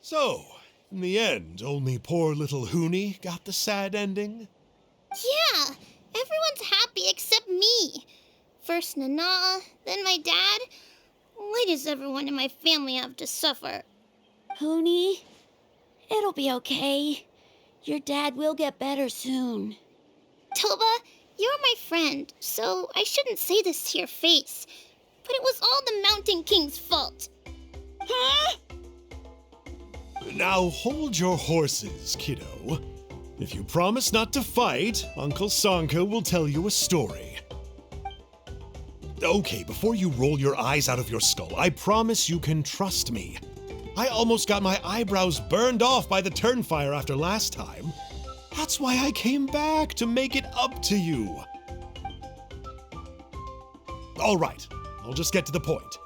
So, in the end, only poor little Huni got the sad ending? Yeah, everyone's happy except me. First Nana, then my dad. Why does everyone in my family have to suffer? Huni, it'll be okay. Your dad will get better soon. Toba, you're my friend, so I shouldn't say this to your face. But it was all the Mountain King's fault. Huh? Now hold your horses, kiddo. If you promise not to fight, Uncle Sanka will tell you a story. Okay, before you roll your eyes out of your skull, I promise you can trust me. I almost got my eyebrows burned off by the Turnfire after last time. That's why I came back, to make it up to you. All right, I'll just get to the point.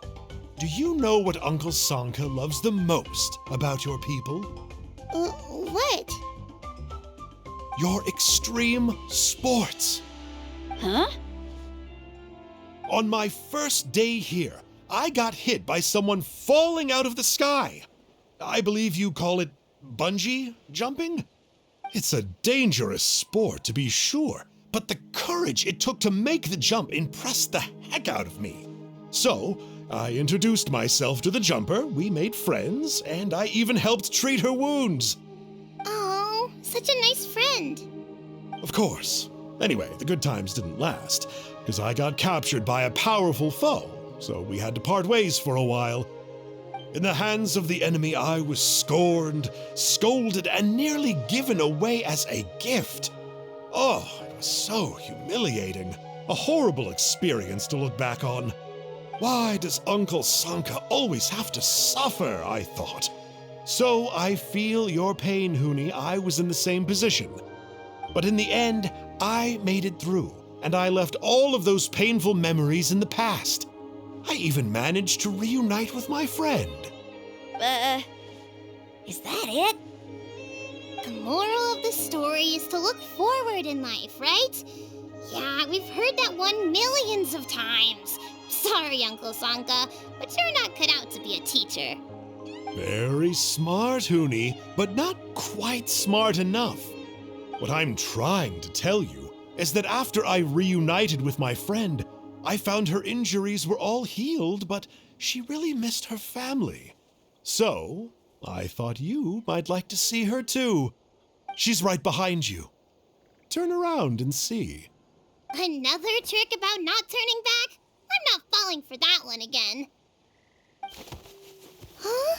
Do you know what Uncle Sanka loves the most about your people? What? Your extreme sports. Huh? On my first day here, I got hit by someone falling out of the sky. I believe you call it bungee jumping? It's a dangerous sport, to be sure, but the courage it took to make the jump impressed the heck out of me. So, I introduced myself to the jumper, we made friends, and I even helped treat her wounds. Oh, such a nice friend. Of course. Anyway, the good times didn't last, because I got captured by a powerful foe, so we had to part ways for a while. In the hands of the enemy, I was scorned, scolded, and nearly given away as a gift. Oh, it was so humiliating. A horrible experience to look back on. Why does Uncle Sanka always have to suffer, I thought. So I feel your pain, Huni. I was in the same position. But in the end, I made it through, and I left all of those painful memories in the past. I even managed to reunite with my friend. Is that it? The moral of the story is to look forward in life, right? Yeah, we've heard that one millions of times. Sorry, Uncle Sanka, but you're not cut out to be a teacher. Very smart, Huni, but not quite smart enough. What I'm trying to tell you is that after I reunited with my friend, I found her injuries were all healed, but she really missed her family. So, I thought you might like to see her too. She's right behind you. Turn around and see. Another trick about not turning back? I'm not falling for that one again. Huh?